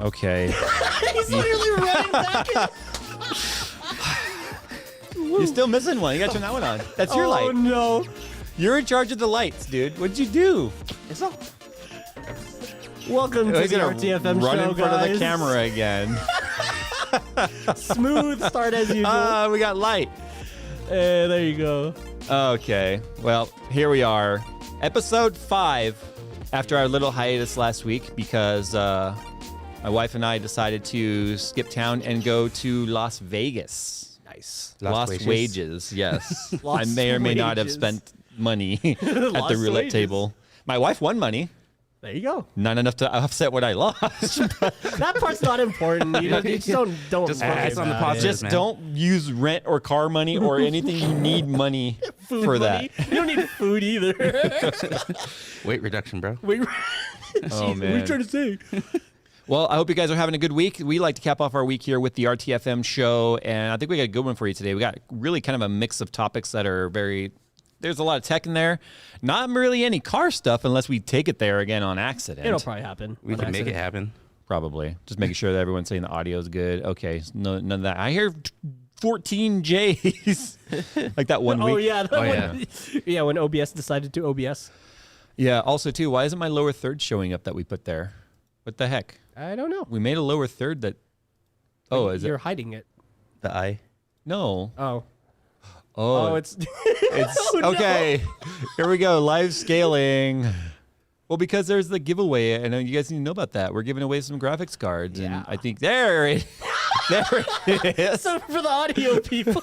Okay. He's literally running back. You're still missing one. You gotta turn that one on. That's your light. Oh, no. You're in charge of the lights, dude. What'd you do? It's all... Welcome to the He's gonna RTFM run show, in front of the guys. camera again. Smooth start as usual. We got light. There you go. Okay. Well, here we are. Episode 5 after our little hiatus last week because my wife and I decided to skip town and go to Las Vegas. Nice. Lost wages, yes. I Lost may or may not have wages. spent money at the Lost roulette wages. table. My wife won money. There you go. Not enough to offset what I lost. That part's not important. You just don't Just worry focus on the about it. positive. Just man. don't use rent or car money or anything you need money Food for money. that. You don't need food either. Weight reduction, bro. Oh, Jeez, What are man. you trying to say? Well, I hope you guys are having a good week. We like to cap off our week here with the RTFM show, and I think we got a good one for you today. We got really kind of a mix of topics that are very... There's a lot of tech in there. Not really any car stuff unless we take it there again on accident. It'll probably happen. We can make it happen. Probably. Just making sure that everyone's saying the audio is good. Okay, none of that. I hear 14 J's. Like that one week. Oh, yeah. Oh, yeah. Yeah, when OBS decided to OBS. Yeah, also, too, why isn't my lower third showing up that we put there? What the heck? I don't know. We made a lower third that... Oh, is You're it? hiding it. The eye. No. Oh. Oh, it's... it's Oh, no. okay. Here we go. Live scaling. Well, because there's the giveaway, and you guys need to know about that. We're giving away some graphics cards, Yeah. and I think there it is. So for the audio people,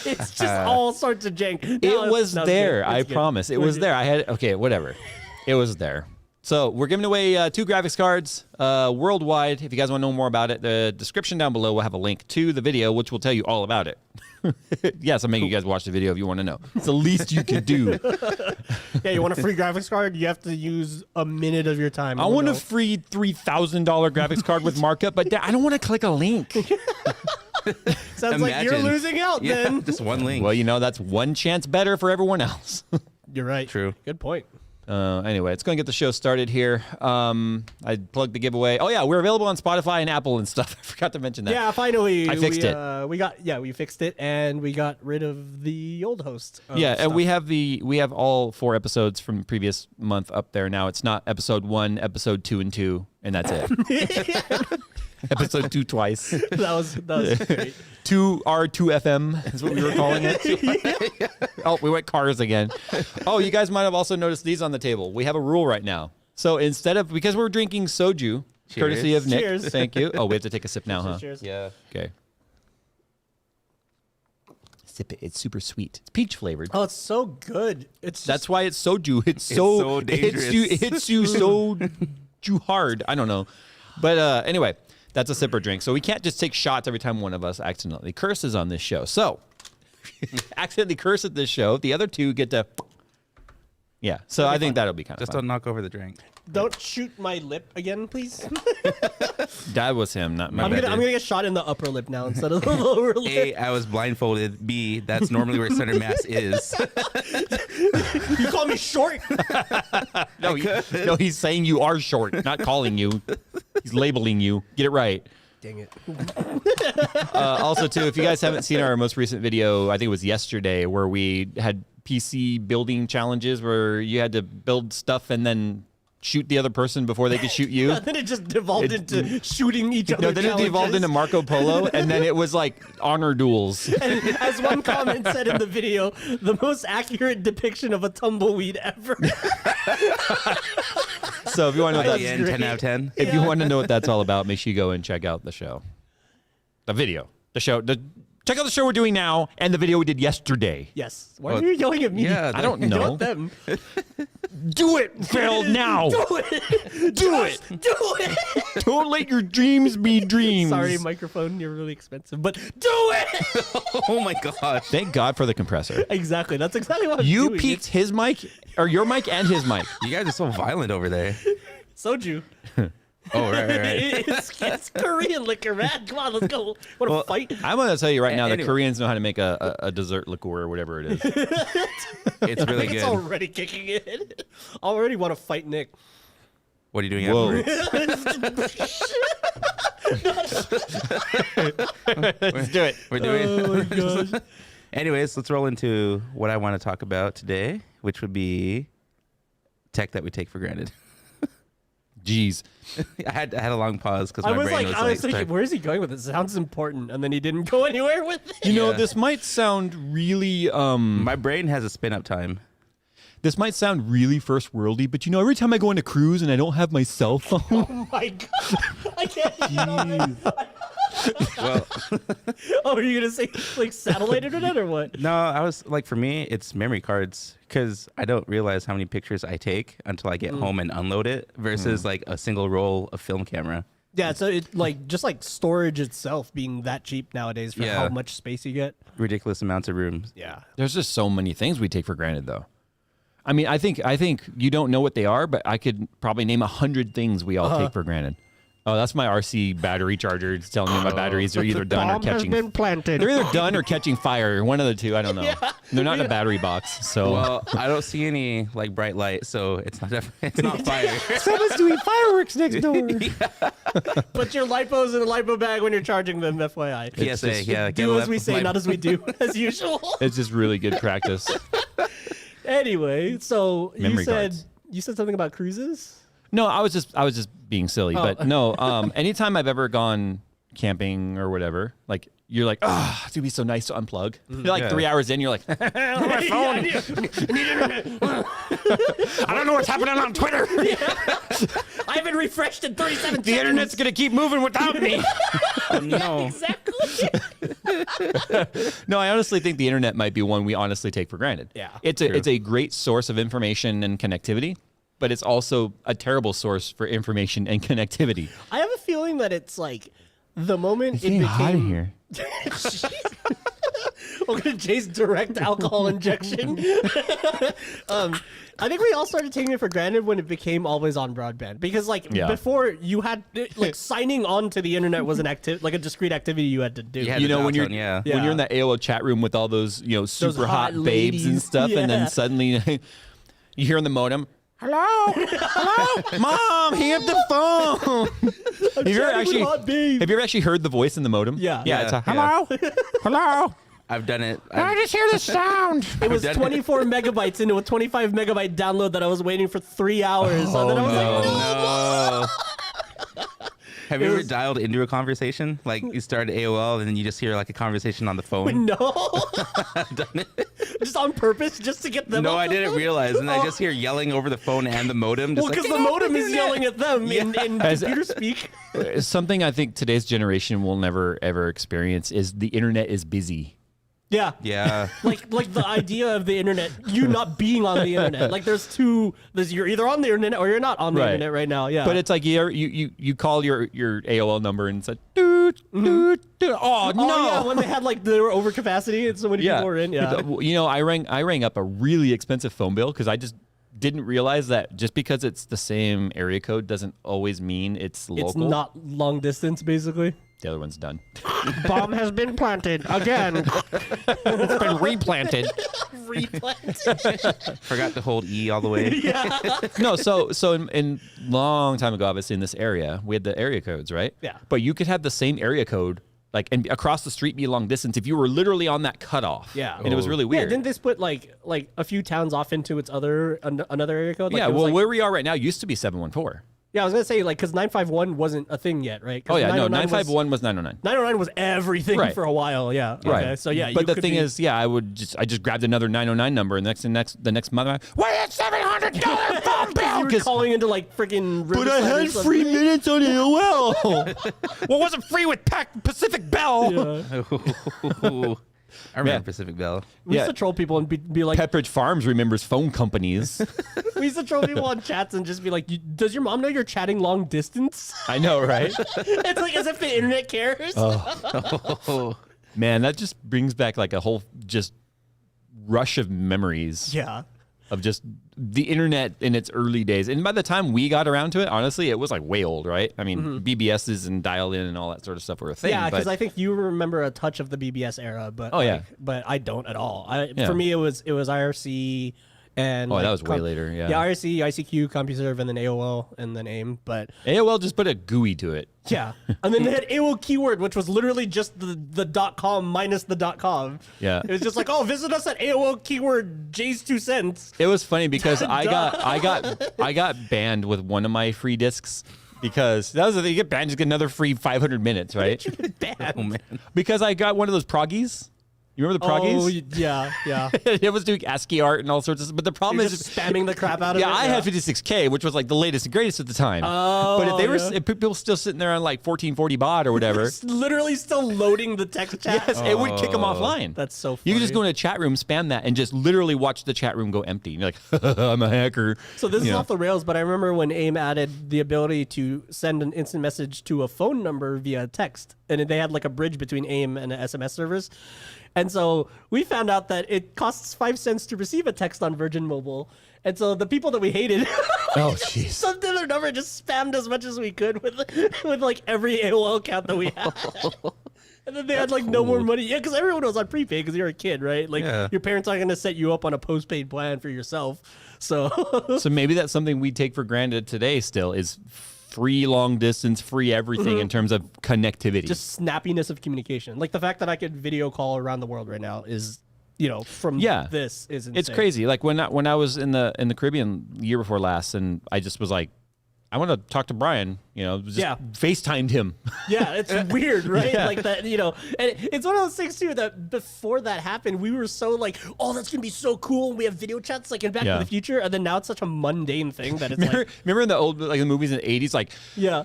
it's just all sorts of jank. No, It was no, it's there. good. I It's good. promise. It We're was good. there. I had okay, whatever. It was there. So we're giving away 2 graphics cards worldwide. If you guys want to know more about it, the description down below will have a link to the video, which will tell you all about it. Yes, I'm making you guys watch the video if you want to know. It's the least you can do. Yeah, you want a free graphics card? You have to use a minute of your time. I want a free $3,000 graphics card with markup, but I don't want to click a link. Sounds like you're Imagine. losing out Yeah, then. just one link. Well, that's one chance better for everyone else. You're right. True. Good point. Anyway, it's going to get the show started here. I plugged the giveaway. Oh, yeah, we're available on Spotify and Apple and stuff. I forgot to mention that. Yeah, finally. I fixed it. We fixed it, and we got rid of the old host. Yeah, stuff. and we have all 4 episodes from the previous month up there now. It's not episode 1, episode 2 and 2, and that's it. Episode 2 twice. that was great. 2R2FM is what we were calling it. Oh, we went cars again. Oh, you guys might have also noticed these on the table. We have a rule right now. So because we're drinking soju, courtesy of Nick. Cheers. Thank you. Oh, we have to take a sip now, huh? Cheers. Yeah. Okay. Sip it. It's super sweet. It's peach flavored. Oh, it's so good. It's just, That's why it's soju. It's so it hits you so hard. I don't know. But anyway, that's a sipper drink. So we can't just take shots every time one of us accidentally curses on this show. So accidentally curse at this show. The other 2 get to... Yeah. So I think that'll be kind of Just fun. don't knock over the drink. don't shoot my lip again, please. That was him, not my I'm gonna get shot in the upper lip now instead of the lower lip. A, I was blindfolded. B, that's normally where center mass is. You call me short? No, he's saying you are short, not calling you. He's labeling you. Get it right. Dang it. Also, too, if you guys haven't seen our most recent video, I think it was yesterday, where we had PC building challenges where you had to build stuff and then shoot the other person before they could shoot you. Then it just devolved into shooting each other. No, then it devolved into Marco Polo, and then it was like honor duels. And as one comment said in the video, the most accurate depiction of a tumbleweed ever. So if you want to know what IGN, 10 out of 10. if you want to know what that's all about, make sure you go and check out the show, the video, the show. Check out the show we're doing now and the video we did yesterday. Yes. Why are you yelling at me? Yeah, I don't I know. want them. Do it, Phil, now. Do it. Do it. Do it. Don't let your dreams be dreams. Sorry, microphone. You're really expensive, but do it. Oh my god. Thank God for the compressor. Exactly. That's exactly what I'm You doing. peaked his mic, or your mic and his mic. You guys are so violent over there. Soju. Oh, right. It's Korean liquor, man. Come on, let's go. Want to fight? I'm going to tell you right now, the Anyway. Koreans know how to make a dessert liqueur or whatever it is. It's I really think good. it's already kicking in. Already want to fight Nick. What are you doing Whoa. afterwards? Let's do it. We're doing. Oh my gosh. Anyways, let's roll into what I want to talk about today, which would be tech that we take for granted. Jeez. I had a long pause because my I was brain like, was I was thinking, where is he going with this? It sounds important, and then he didn't go anywhere with it. You know, Yeah. this might sound really my brain has a spin up time. this might sound really first worldy, but you know, every time I go on a cruise and I don't have my cell phone, Oh my god! I can't. Well, Oh, are you gonna say like satellite internet or what? no, I was like, for me, it's memory cards because I don't realize how many pictures I take until I get home and unload it versus like a single roll of film camera. Yeah, so it like just like storage itself being that cheap nowadays for Yeah. how much space you get. Ridiculous amounts of room. Yeah. there's just so many things we take for granted, though. I mean, I think you don't know what they are, but I could probably name 100 things we all take for granted. Oh, that's my RC battery charger. It's telling me my batteries are either done or catching. planted. They're either done or catching fire. One of the two. I don't know. They're not in a battery box, so. Well, I don't see any like bright light, so it's not fire. Someone's doing fireworks next door. Put your lipos in a lipo bag when you're charging them, FYI. PSA, just- yeah. Do as we say, not as we do, as usual. It's just really good practice. Anyway, so Memory cards. you said something about cruises? No, I was just being silly, but no. Anytime I've ever gone camping or whatever, like you're like, it's gonna be so nice to unplug. You're like Yeah. 3 hours in, you're like, my phone. I don't know what's happening on Twitter. I haven't refreshed in 37 The internet's gonna keep moving without me. Oh, no. Exactly. No, I honestly think the internet might be one we honestly take for granted. Yeah. It's a great source of information and connectivity, but it's also a terrible source for information and connectivity. I have a feeling that it's like the moment it hot in became here. Okay, Jay's direct alcohol injection. I think we all started taking it for granted when it became always on broadband because, like, Yeah. before you had like signing on to the internet was an like a discrete activity you had to do. Yeah. You the know, when you're dial tone, when you're in that AOL chat room with all those super hot hot babes and ladies. stuff, and Yeah. then suddenly you hear on the modem, "Hello, hello, Mom, hang up the phone." Have you ever actually heard the voice in the modem? Yeah. yeah. It's a Yeah. hello, hello. I've done it. I just hear the sound. It was done it. 24 megabytes into a 25 megabyte download that I was waiting for 3 hours. And then I was like, no. Have you ever dialed into a conversation? Like you start AOL and then you just hear like a conversation on the phone? No. Just on purpose, just to get them No, off I the didn't phone? realize. And I just hear yelling over the phone and the modem. Just Well, like, because the modem is yelling at them in As- computer speak. Something I think today's generation will never ever experience is the internet is busy. Yeah. yeah. Like the idea of the internet, you not being on the internet. Like there's you're either on the internet or you're not on the Right. internet right now. Yeah. But it's like you call your AOL number and it's like doot doot doot. Oh no! Oh, yeah, when they were over capacity and so many people were in. Yeah. You know, I rang up a really expensive phone bill because I just didn't realize that just because it's the same area code doesn't always mean it's local. It's not long distance, basically. The other one's done. Bomb has been planted again. It's been replanted. Replanted. Forgot to hold E all the way. Yeah. No, so in long time ago, obviously in this area, we had the area codes, right? Yeah. But you could have the same area code, like, and across the street be long distance if you were literally on that cutoff. Yeah. And it was really Yeah, weird. didn't they split like a few towns off into its another area code? Like, yeah, it was well, like- where we are right now used to be 714. yeah, I was gonna say like because 951 wasn't a thing yet, right? 'Cause Oh, yeah, no, 909 951 was 909. 909 was everything Right. for a while. Yeah. Okay. Right. So yeah, but you the could thing be- is, yeah, I just grabbed another 909 number, and the next month, why that $700 phone bill? you were 'Cause- calling into like freaking. but I had free minutes on AOL. Well, it wasn't free with Pacific Bell. Yeah. I remember Yeah. Pacific Bell. We used Yeah. to troll people and be like, Pepperidge Farms remembers phone companies. we used to troll people on chats and just be like, does your mom know you're chatting long distance? I know, right? It's like as if the internet cares. Oh, Man, that just brings back like a whole just rush of memories Yeah. of just the internet in its early days. And by the time we got around to it, honestly, it was like way old, right? I mean, BBSs and dial-in and all that sort of stuff were a thing. Yeah, because but I think you remember a touch of the BBS era, but Oh, yeah. but I don't at all. Yeah. For me, it was IRC, And Oh, that was way later, yeah. Yeah, IRC, ICQ, CompuServe, and then AOL, and then AIM. But AOL just put a GUI to it. yeah, and then they had AOL keyword, which was literally just the .com minus the .com. Yeah. It was just like, oh, visit us at AOL keyword J's 2 cents. It was funny because I got banned with one of my free discs because that was the thing. You get banned, you get another free 500 minutes, right? Oh man. Because I got one of those proggies. You remember the proggies? Oh, yeah. It was doing ASCII art and all sorts of stuff. But the problem You're is, just spamming the crap out of it. yeah, I had 56K, which was like the latest and greatest at the time. Oh, but if they were, yeah. if people still sitting there on like 1440 baud or whatever, It's literally still loading the text chat. yes, it would kick them offline. That's so funny. You could just go in a chat room, spam that, and just literally watch the chat room go empty. And you're like, I'm a hacker. So this is You know? off the rails, but I remember when AIM added the ability to send an instant message to a phone number via text, and they had like a bridge between AIM and the SMS servers. And so we found out that it costs 5 cents to receive a text on Virgin Mobile. And so the people that we hated, Oh, jeez. sent to their number, just spammed as much as we could with like every AOL account that we had. And then they had like no more money. Yeah, because everyone was on prepaid because you're a kid, right? Like Yeah. your parents aren't going to set you up on a postpaid plan for yourself. So So maybe that's something we take for granted today still is free long distance, free everything in terms of connectivity. just snappiness of communication. Like the fact that I could video call around the world right now is, from Yeah. this is insane. it's crazy. Like when I was in the Caribbean the year before last, and I just was like, I want to talk to Brian. Just Yeah. FaceTimed him. Yeah, it's weird, right? Yeah. Like that, and it's one of those things too that before that happened, we were so like, oh, that's gonna be so cool. We have video chats like in Back Yeah. to the Future, and then now it's such a mundane thing that it's Remember in the old like the movies in the 80s, like yeah.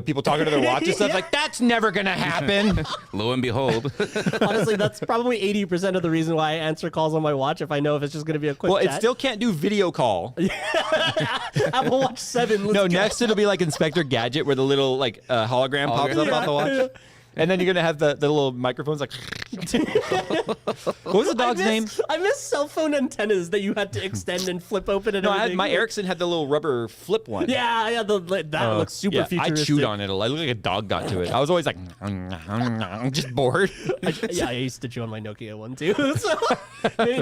people talking to their watch and stuff Yeah. like that's never gonna happen. Lo and behold. Honestly, that's probably 80% of the reason why I answer calls on my watch if I know if it's just gonna be a quick Well, it chat. still can't do video call. Apple Watch 7. Let's No, go. next it'll be like Inspector Gadget where the little like hologram pops up Hologram. off the watch. And then you're gonna have the little microphones like. What was the dog's name? I miss cell phone antennas that you had to extend and flip open and No, everything. my Ericsson had the little rubber flip one. Yeah, that looks super Yeah, futuristic. I chewed on it a lot. It looked like a dog got to it. I was always like, just bored. I used to chew on my Nokia one too. So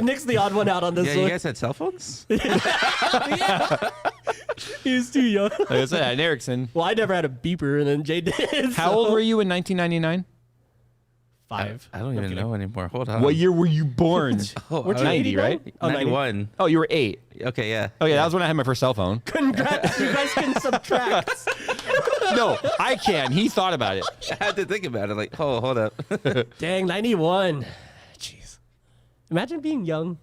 Nick's the odd one out on this Yeah, one. you guys had cell phones? Yeah. He was too young. Like I said, an Ericsson. Well, I never had a beeper, and then Jay did. How old were you in 1999? 5. I don't even know anymore. Hold on. What year were you born? Oh, Weren't I you was 90, 89? right? Oh, 90. 91. Oh, you were 8. Okay, yeah. Oh yeah, that was when I had my first cell phone. Congrats, you guys can subtract. No, I can. He thought about it. I had to think about it. Like, oh, hold up. Dang, 91. Jeez. Imagine being young.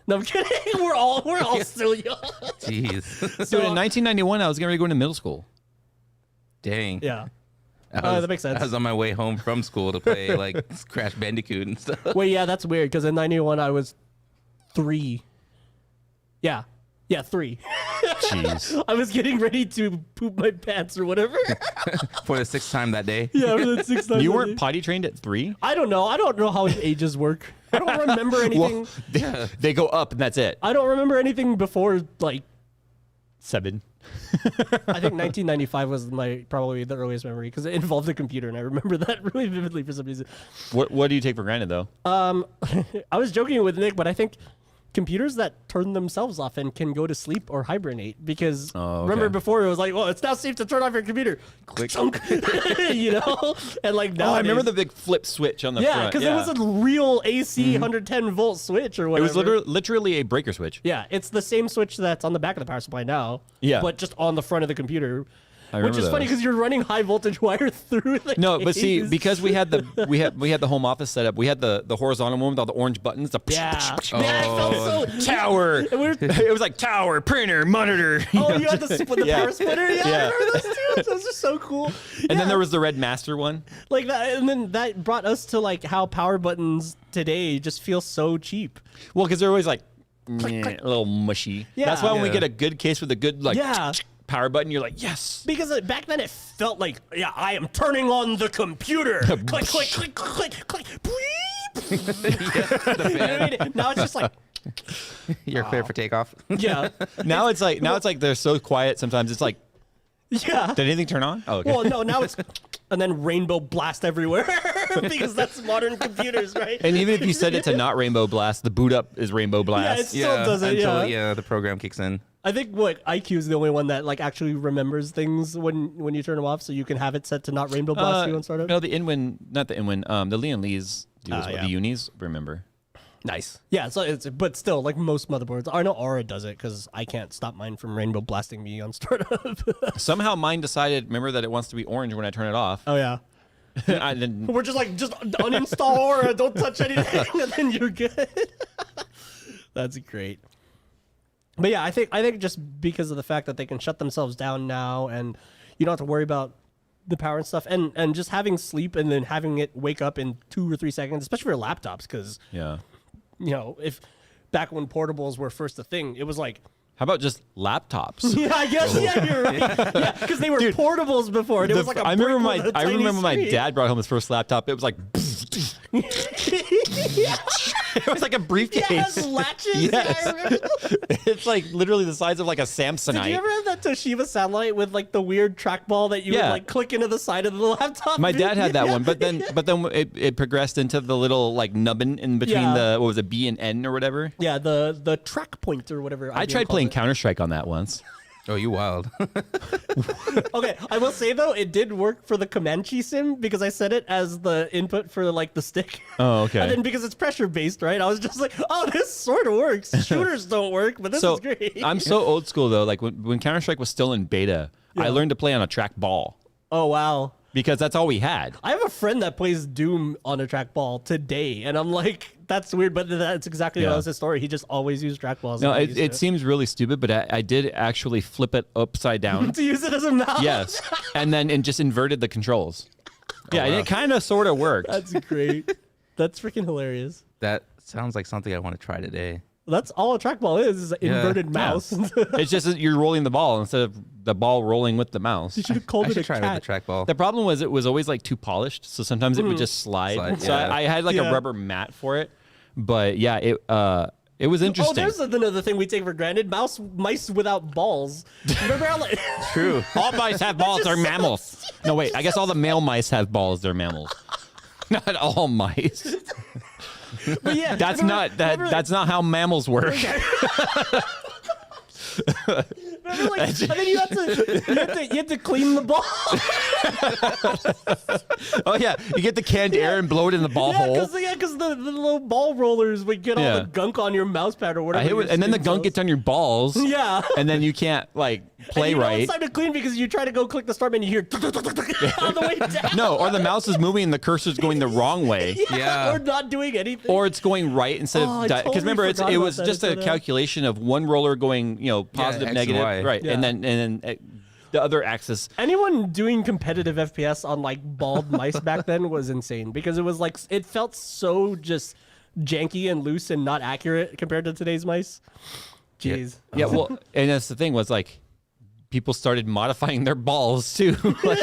No, I'm kidding. We're all still young. Jeez. Dude, in 1991, I was getting ready to go into middle school. Dang. Yeah. That makes sense. I was on my way home from school to play like Crash Bandicoot and stuff. Wait, yeah, that's weird because in 91 I was 3. Yeah. Yeah, 3. Jeez. I was getting ready to poop my pants or whatever. For the 6th time that day. Yeah, for that 6 times. You a weren't day. potty trained at 3? I don't know. I don't know how ages work. I don't remember anything. Well, they go up and that's it. I don't remember anything before like 7. I think 1995 was probably the earliest memory because it involved a computer and I remember that really vividly for some reason. What do you take for granted though? I was joking with Nick, but I think computers that turn themselves off and can go to sleep or hibernate because remember before it was like, well, it's now safe to turn off your computer. Click. Chunk. And like now I remember the big flip switch on the yeah, front. because it was a real AC 110 volt switch or It whatever. was literally a breaker switch. Yeah, it's the same switch that's on the back of the power supply now. Yeah. But just on the front of the computer. I Which remember is funny those. because you're running high voltage wire through the No, but see, case. because we had the home office set up, we had the horizontal one with all the orange buttons. The Yeah. Man, I felt so tower. And we're- It was like tower, printer, monitor. Oh, you had the Yeah. power splitter? Yeah, Yeah. I remember those too. Those are so cool. And then there was the red master one. Like that, and then that brought us to like how power buttons today just feel so cheap. Well, because they're always like a little mushy. Yeah. That's why when we Yeah. get a good case with a good like Yeah. power button, you're like, yes. Because back then it felt like, yeah, I am turning on the computer. click, click, click, click, click. Bleep. You know what I mean? Now it's just like, You're clear for takeoff. yeah. Now it's like they're so quiet. Sometimes it's like Yeah. Did anything turn on? Oh, okay. Well, no, now it's and then rainbow blast everywhere because that's modern computers, right? And even if you set it to not rainbow blast, the boot up is rainbow blast. it still does it. Until Yeah. the program kicks in. I think IQ is the only one that like actually remembers things when you turn them off, so you can have it set to not rainbow blast you on startup. No, the Inwin, not the Inwin. The Leon Lee's do as well. yeah. The unis. Remember? Nice. Yeah, so but still, like most motherboards, I know Aura does it because I can't stop mine from rainbow blasting me on startup. Somehow mine decided. Remember that it wants to be orange when I turn it off. Oh yeah. I didn't. We're just uninstall Aura, don't touch anything, and then you're good. That's great. But yeah, I think just because of the fact that they can shut themselves down now, and you don't have to worry about the power and stuff, and just having sleep and then having it wake up in 2 or 3 seconds, especially for laptops, because Yeah. if back when portables were first a thing, it was like. How about just laptops? Yeah, I guess. Yeah, you're right. Yeah, because they were portables before. And it was like a I remember brick with a I tiny remember my screen. dad brought home his first laptop. It was like it was like a briefcase. Yes, latches. Yes. Yeah, I remember. It's like literally the size of like a Samsonite. Did you ever have that Toshiba satellite with like the weird trackball that you would Yeah. like click into the side of the laptop? My dad had that Yeah. one, but then it progressed into the little like nubbin in between Yeah. the what was it, B and N or whatever. Yeah, the track point or whatever. I tried playing Counter-Strike on that once. Oh, you wild. Okay, I will say though, it did work for the Comanche sim because I set it as the input for like the stick. Oh, okay. And then because it's pressure based, right? I was just like, oh, this sort of works. Shooters don't work, but this So is great. I'm so old school though. Like when Counter-Strike was still in beta, I learned to play on a track ball Oh wow. because that's all we had. I have a friend that plays Doom on a trackball today, and I'm like, that's weird, but that's exactly Yeah. what was his story. He just always used trackballs. No, and it seems really stupid, but I did actually flip it upside down. to use it as a mouse. Yes, and just inverted the controls. Yeah, and wow. it kind of sort of worked. That's great. That's freaking hilarious. That sounds like something I want to try today. That's all a trackball is an inverted mouse. It's just that you're rolling the ball instead of the ball rolling with the mouse. You should have called I it a should try it with cat. the trackball. The problem was it was always like too polished, so sometimes it would just slide. Slide, So yeah. I had like Yeah. a rubber mat for it, but yeah, it was Oh, interesting. there's another thing we take for granted: mice without balls. Remember how like True. All mice have balls. They're mammals. No, wait. I guess all the male mice have balls. They're mammals. Not all mice. but yeah, That's remember- not that. remember- That's not how mammals work. Remember, like, and then you have to clean the ball. Oh yeah, you get the canned air and blow it in the ball hole. Because the little ball rollers would get all Yeah. the gunk on your mouse pad or whatever. your And then the skin gunk cells. gets on your balls. Yeah. And then you can't like play and you know right. it's time to clean because you try to go click the start menu, you hear on the way down. No, or the mouse is moving and the cursor's going the wrong way. Yeah. Or not doing anything. Or it's going right instead Oh, I of because totally remember forgot it about was that just a until now. calculation of one roller going positive, X and negative, Y. right, Yeah. and then the other axis. Anyone doing competitive FPS on like bald mice back then was insane because it was like it felt so just janky and loose and not accurate compared to today's mice. Jeez. Yeah, well, and that's the thing was like people started modifying their balls too. Like,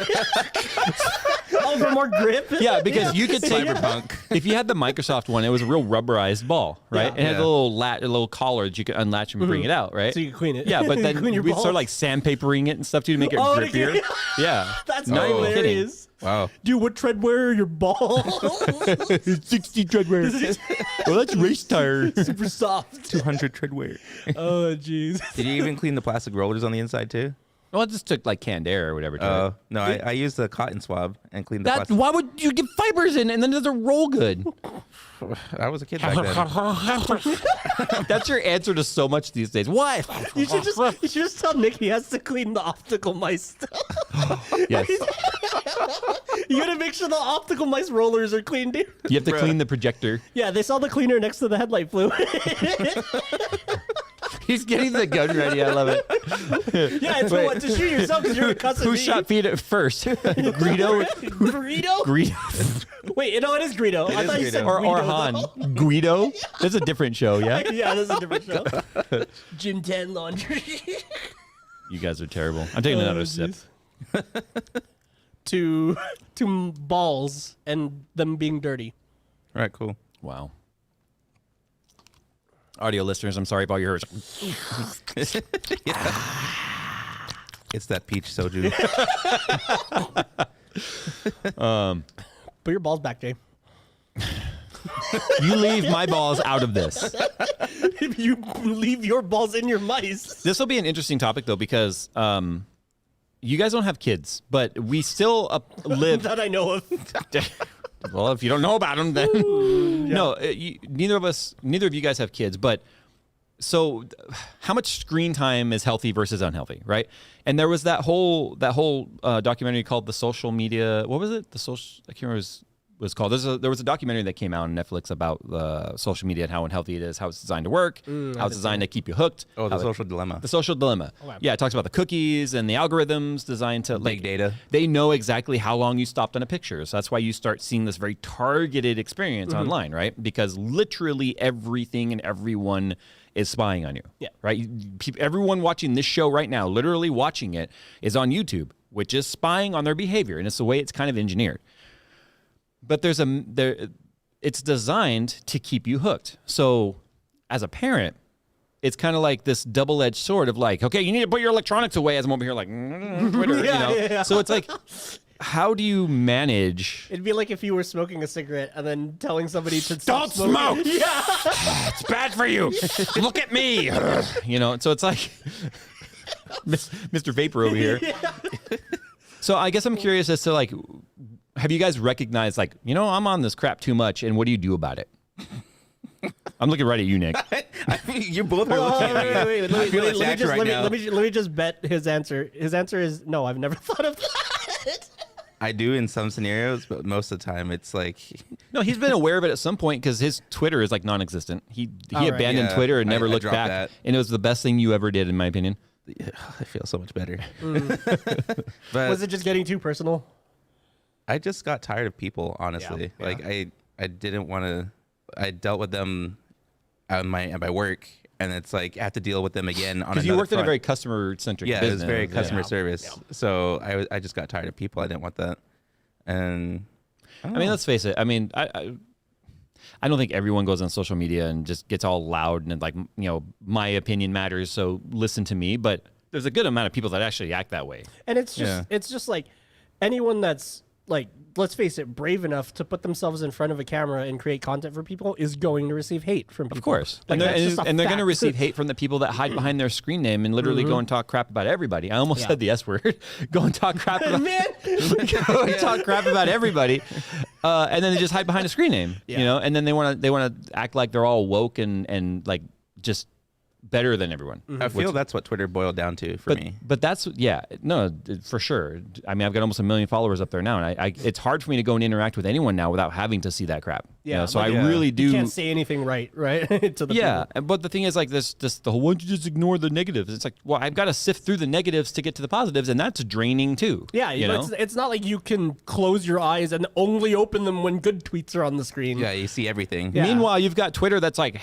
Oh, for more grip. yeah, because you could take Cyberpunk. if you had the Microsoft one, it was a real rubberized ball, right? Yeah. It had Yeah. a little collar that you could unlatch and bring it out, right? So you can clean it. Yeah, but then Clean your we balls. started like sandpapering it and stuff too to make it Oh, grippier. yeah. Yeah, That's not even kidding. hilarious. Wow. Dude, what treadwear are your balls? 60 treadwear. Well, that's race tire. Super soft. 200 treadwear. Oh, jeez. Did you even clean the plastic rollers on the inside too? Well, it just took like canned air or whatever. To it. No, I used the cotton swab and cleaned the That plastic. why would you get fibers in and then it doesn't roll good? I was a kid back then. That's your answer to so much these days. What? You should just tell Nick he has to clean the optical mice. Yes, You gotta make sure the optical mice rollers are clean, dude. you have to clean the projector. Yeah, they saw the cleaner next to the headlight fluid. He's getting the gun ready. I love it. Yeah, it's for what, to shoot yourself because you're a cuss at Who me. shot feet at first? Greedo? Greedo? Greedo? Wait, you know it is Greedo. I is thought you said Greedo. Or Guido, Han? though. Guido? That's a different show, yeah? Yeah, this is a different show. Jim Tan Laundry. You guys are terrible. I'm taking another sip. to balls and them being dirty. All right, cool. Wow. Audio listeners, I'm sorry about yours. It's It's that peach soju. Put your balls back, Jay. You leave my balls out of this. You leave your balls in your mice. This will be an interesting topic, though, because you guys don't have kids, but we still live. That I know of. Well, if you don't know about them, then no. Neither of you guys have kids, but so how much screen time is healthy versus unhealthy, right? And there was that whole documentary called The Social Media. What was it? I can't remember what it was called. There was a documentary that came out on Netflix about social media and how unhealthy it is, how it's designed to work, how it's designed to keep you hooked. Oh, the social dilemma. The social dilemma. wow. Yeah, it talks about the cookies and the algorithms designed to Big data. They know exactly how long you stopped on a picture. So that's why you start seeing this very targeted experience online, right? Because literally everything and everyone is spying on you. Yeah. Right? Everyone watching this show right now, literally watching it, is on YouTube, which is spying on their behavior. And it's the way it's kind of engineered. But it's designed to keep you hooked. So as a parent, it's kind of like this double-edged sword of like, okay, you need to put your electronics away as I'm over here like, Twitter, Yeah. So it's like, how do you manage? It'd be like if you were smoking a cigarette and then telling somebody to Don't stop smoking. smoke! Yeah. It's bad for you. Look at me. So it's like Mr. Vapor over here. So I guess I'm curious as to like, have you guys recognized like, I'm on this crap too much, and what do you do about it? I'm looking right at you, Nick. You both are looking at me. Let me just bet his answer. His answer is no. I've never thought of that. I do in some scenarios, but most of the time it's like No, he's been aware of it at some point because his Twitter is like non-existent. He right. abandoned Yeah, Twitter and never I looked dropped back, that. and it was the best thing you ever did, in my opinion. I feel so much better. Was it just getting too personal? I just got tired of people, honestly. Yeah. Like I didn't want to. I dealt with them at my work, and it's like I have to deal with them again on Because you another worked in a front. very customer-centric Yeah, business. it was very customer Yeah. service. So I just got tired of people. I didn't want that, and I mean, let's face it. I mean, I don't think everyone goes on social media and just gets all loud and like, my opinion matters, so listen to me. But there's a good amount of people that actually act that way. And it's just like anyone that's like, let's face it, brave enough to put themselves in front of a camera and create content for people is going to receive hate from people. Of course. Like, and that's just a they're going to fact. receive hate from the people that hide behind their screen name and literally go and talk crap about everybody. I almost said the S word. Go and talk crap about go and talk crap about everybody. And then they just hide behind a screen name, and then they want to act like they're all woke and like just better than everyone. I feel that's what Twitter boiled down to for me. But that's for sure. I mean, I've got almost 1 million followers up there now, and it's hard for me to go and interact with anyone now without having to see that crap. So like, I really do. You can't say anything right to the people. But the thing is, like this, the whole, why don't you just ignore the negatives? It's like, well, I've got to sift through the negatives to get to the positives, and that's draining too. Yeah, it's not like you can close your eyes and only open them when good tweets are on the screen. Yeah, you see everything. Yeah. Meanwhile, you've got Twitter that's like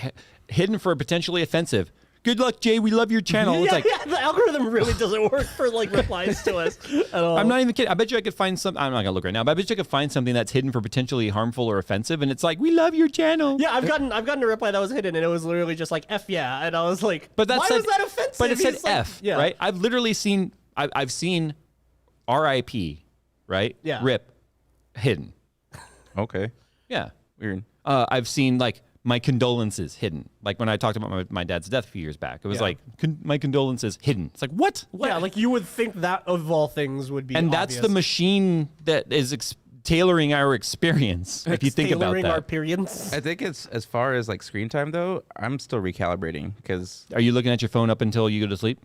hidden for potentially offensive. Good luck, Jay. We love your channel. It's like, the algorithm really doesn't work for like replies to us at all. I'm not even kidding. I bet you I could find some. I'm not gonna look right now, but I bet you I could find something that's hidden for potentially harmful or offensive, and it's like, we love your channel. Yeah, I've gotten a reply that was hidden, and it was literally just like F yeah, and I was like, But that's why like, was that offensive? But it said He's like, F, yeah. right? I've literally seen. I've seen R.I.P. Right? Yeah. RIP hidden. Okay. Yeah. Weird. I've seen like my condolences hidden. Like when I talked about my dad's death a few years back, it was like my condolences hidden. It's like what? Yeah, like you would think that of all things would be. And obvious. that's the machine that is tailoring our experience. If you think about Tailoring that, our periods. I think it's as far as like screen time though. I'm still recalibrating because are you looking at your phone up until you go to sleep?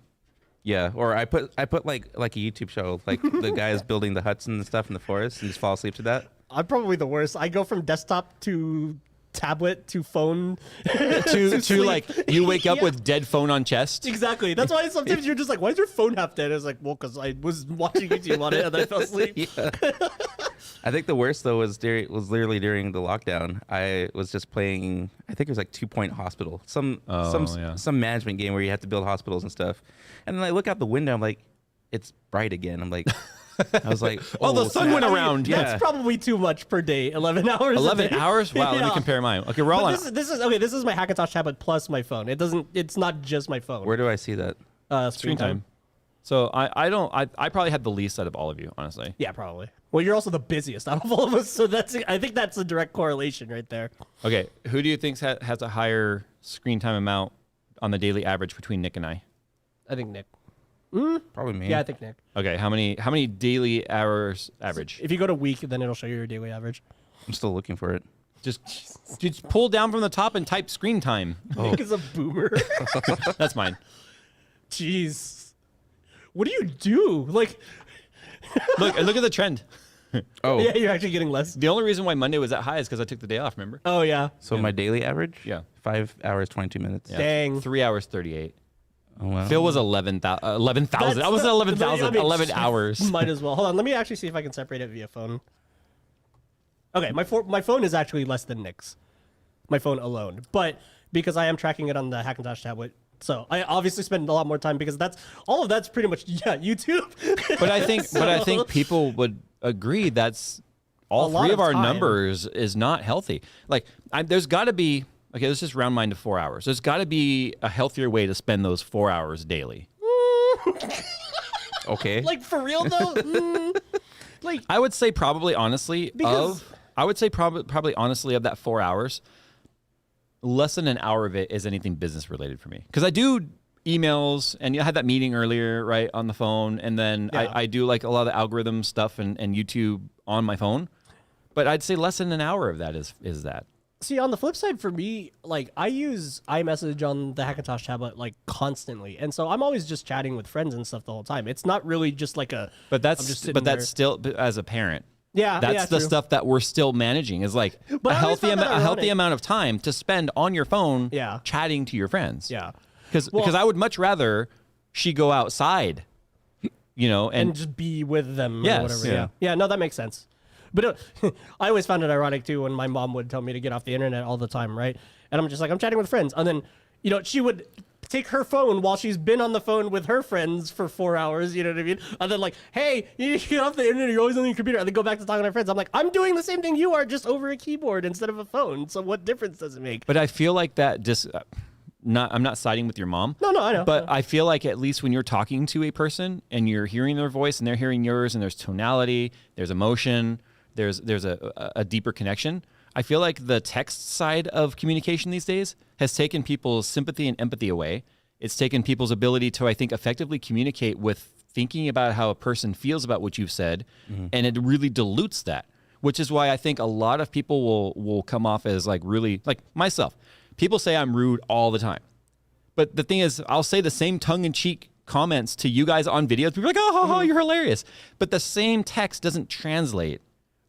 yeah. Or I put like a YouTube show like the guys building the huts and stuff in the forest and just fall asleep to that. I'm probably the worst. I go from desktop to tablet to phone to sleep. like you wake up Yeah. with dead phone on chest. Exactly. That's why sometimes you're just like, why is your phone half dead? It's like, well, because I was watching YouTube on it and then I fell asleep. Yeah. I think the worst though was literally during the lockdown. I was just playing. I think it was like 2 Point Hospital, some management game where you have to build hospitals and stuff. And then I look out the window. I'm like, it's bright again. I'm like, I was like, Oh, the sun went around. Yeah. That's probably too much per day. 11 hours. 11 a day. hours? Wow, let me Yeah. compare mine. Okay, we're all But on. this is my Hackintosh tablet plus my phone. It's not just my phone. Where do I see that? Screen time. So I probably had the least out of all of you, honestly. Yeah, probably. Well, you're also the busiest out of all of us, so I think that's a direct correlation right there. Okay, who do you think has a higher screen time amount on the daily average between Nick and I? I think Nick. Probably me. Yeah, I think Nick. Okay, how many daily hours average? If you go to week, then it'll show you your daily average. I'm still looking for it. Just pull down from the top and type screen time. Nick is a boomer. That's mine. Jeez. What do you do? Like, Look at the trend. Oh, yeah, you're actually getting less. The only reason why Monday was that high is because I took the day off, remember? Oh, yeah. so my daily average? Yeah. 5 hours, 22 minutes. Yeah. Dang. 3 hours 38. Oh, wow. Phil was 11,000. I was at 11,000. 11 hours. Might as well. Hold on. Let me actually see if I can separate it via phone. Okay, my phone is actually less than Nick's. My phone alone. But because I am tracking it on the Hackintosh tablet, so I obviously spend a lot more time because all of that's pretty much YouTube. But I think people would agree that's all A lot three of of our time. numbers is not healthy. Like there's got to be let's just round mine to 4 hours. There's got to be a healthier way to spend those 4 hours daily. Okay. Like, for real though. Like, I would say probably honestly Because- probably honestly of that 4 hours, less than an hour of it is anything business related for me. Because I do emails and I had that meeting earlier, right, on the phone. And then Yeah. I do like a lot of the algorithm stuff and YouTube on my phone. But I'd say less than an hour of that is that. see, on the flip side, for me, like, I use iMessage on the Hackintosh tablet like constantly, and so I'm always just chatting with friends and stuff the whole time. It's not really just like a. But I'm just sitting there. still as a parent. Yeah, That's yeah, the true. stuff that we're still managing is like But I always found that a healthy ironic. amount of time to spend on your phone Yeah. chatting to your friends. Yeah. Because Well- I would much rather she go outside, And and just be with them Yes. or whatever. Yeah. Yeah, no, that makes sense. But I always found it ironic too when my mom would tell me to get off the internet all the time, right? And I'm just like, I'm chatting with friends. And then, she would take her phone while she's been on the phone with her friends for 4 hours, you know what I mean? And then like, hey, you get off the internet, you're always on your computer. And then go back to talking to her friends. I'm like, I'm doing the same thing you are, just over a keyboard instead of a phone. So what difference does it make? but I feel like that just I'm not siding with your mom. No, I know. But I feel like at least when you're talking to a person and you're hearing their voice and they're hearing yours and there's tonality, there's emotion, there's a deeper connection. I feel like the text side of communication these days has taken people's sympathy and empathy away. It's taken people's ability to, I think, effectively communicate with thinking about how a person feels about what you've said, and it really dilutes that, which is why I think a lot of people will come off as like really, like myself. People say I'm rude all the time. But the thing is, I'll say the same tongue-in-cheek comments to you guys on videos. People are like, oh, you're hilarious. But the same text doesn't translate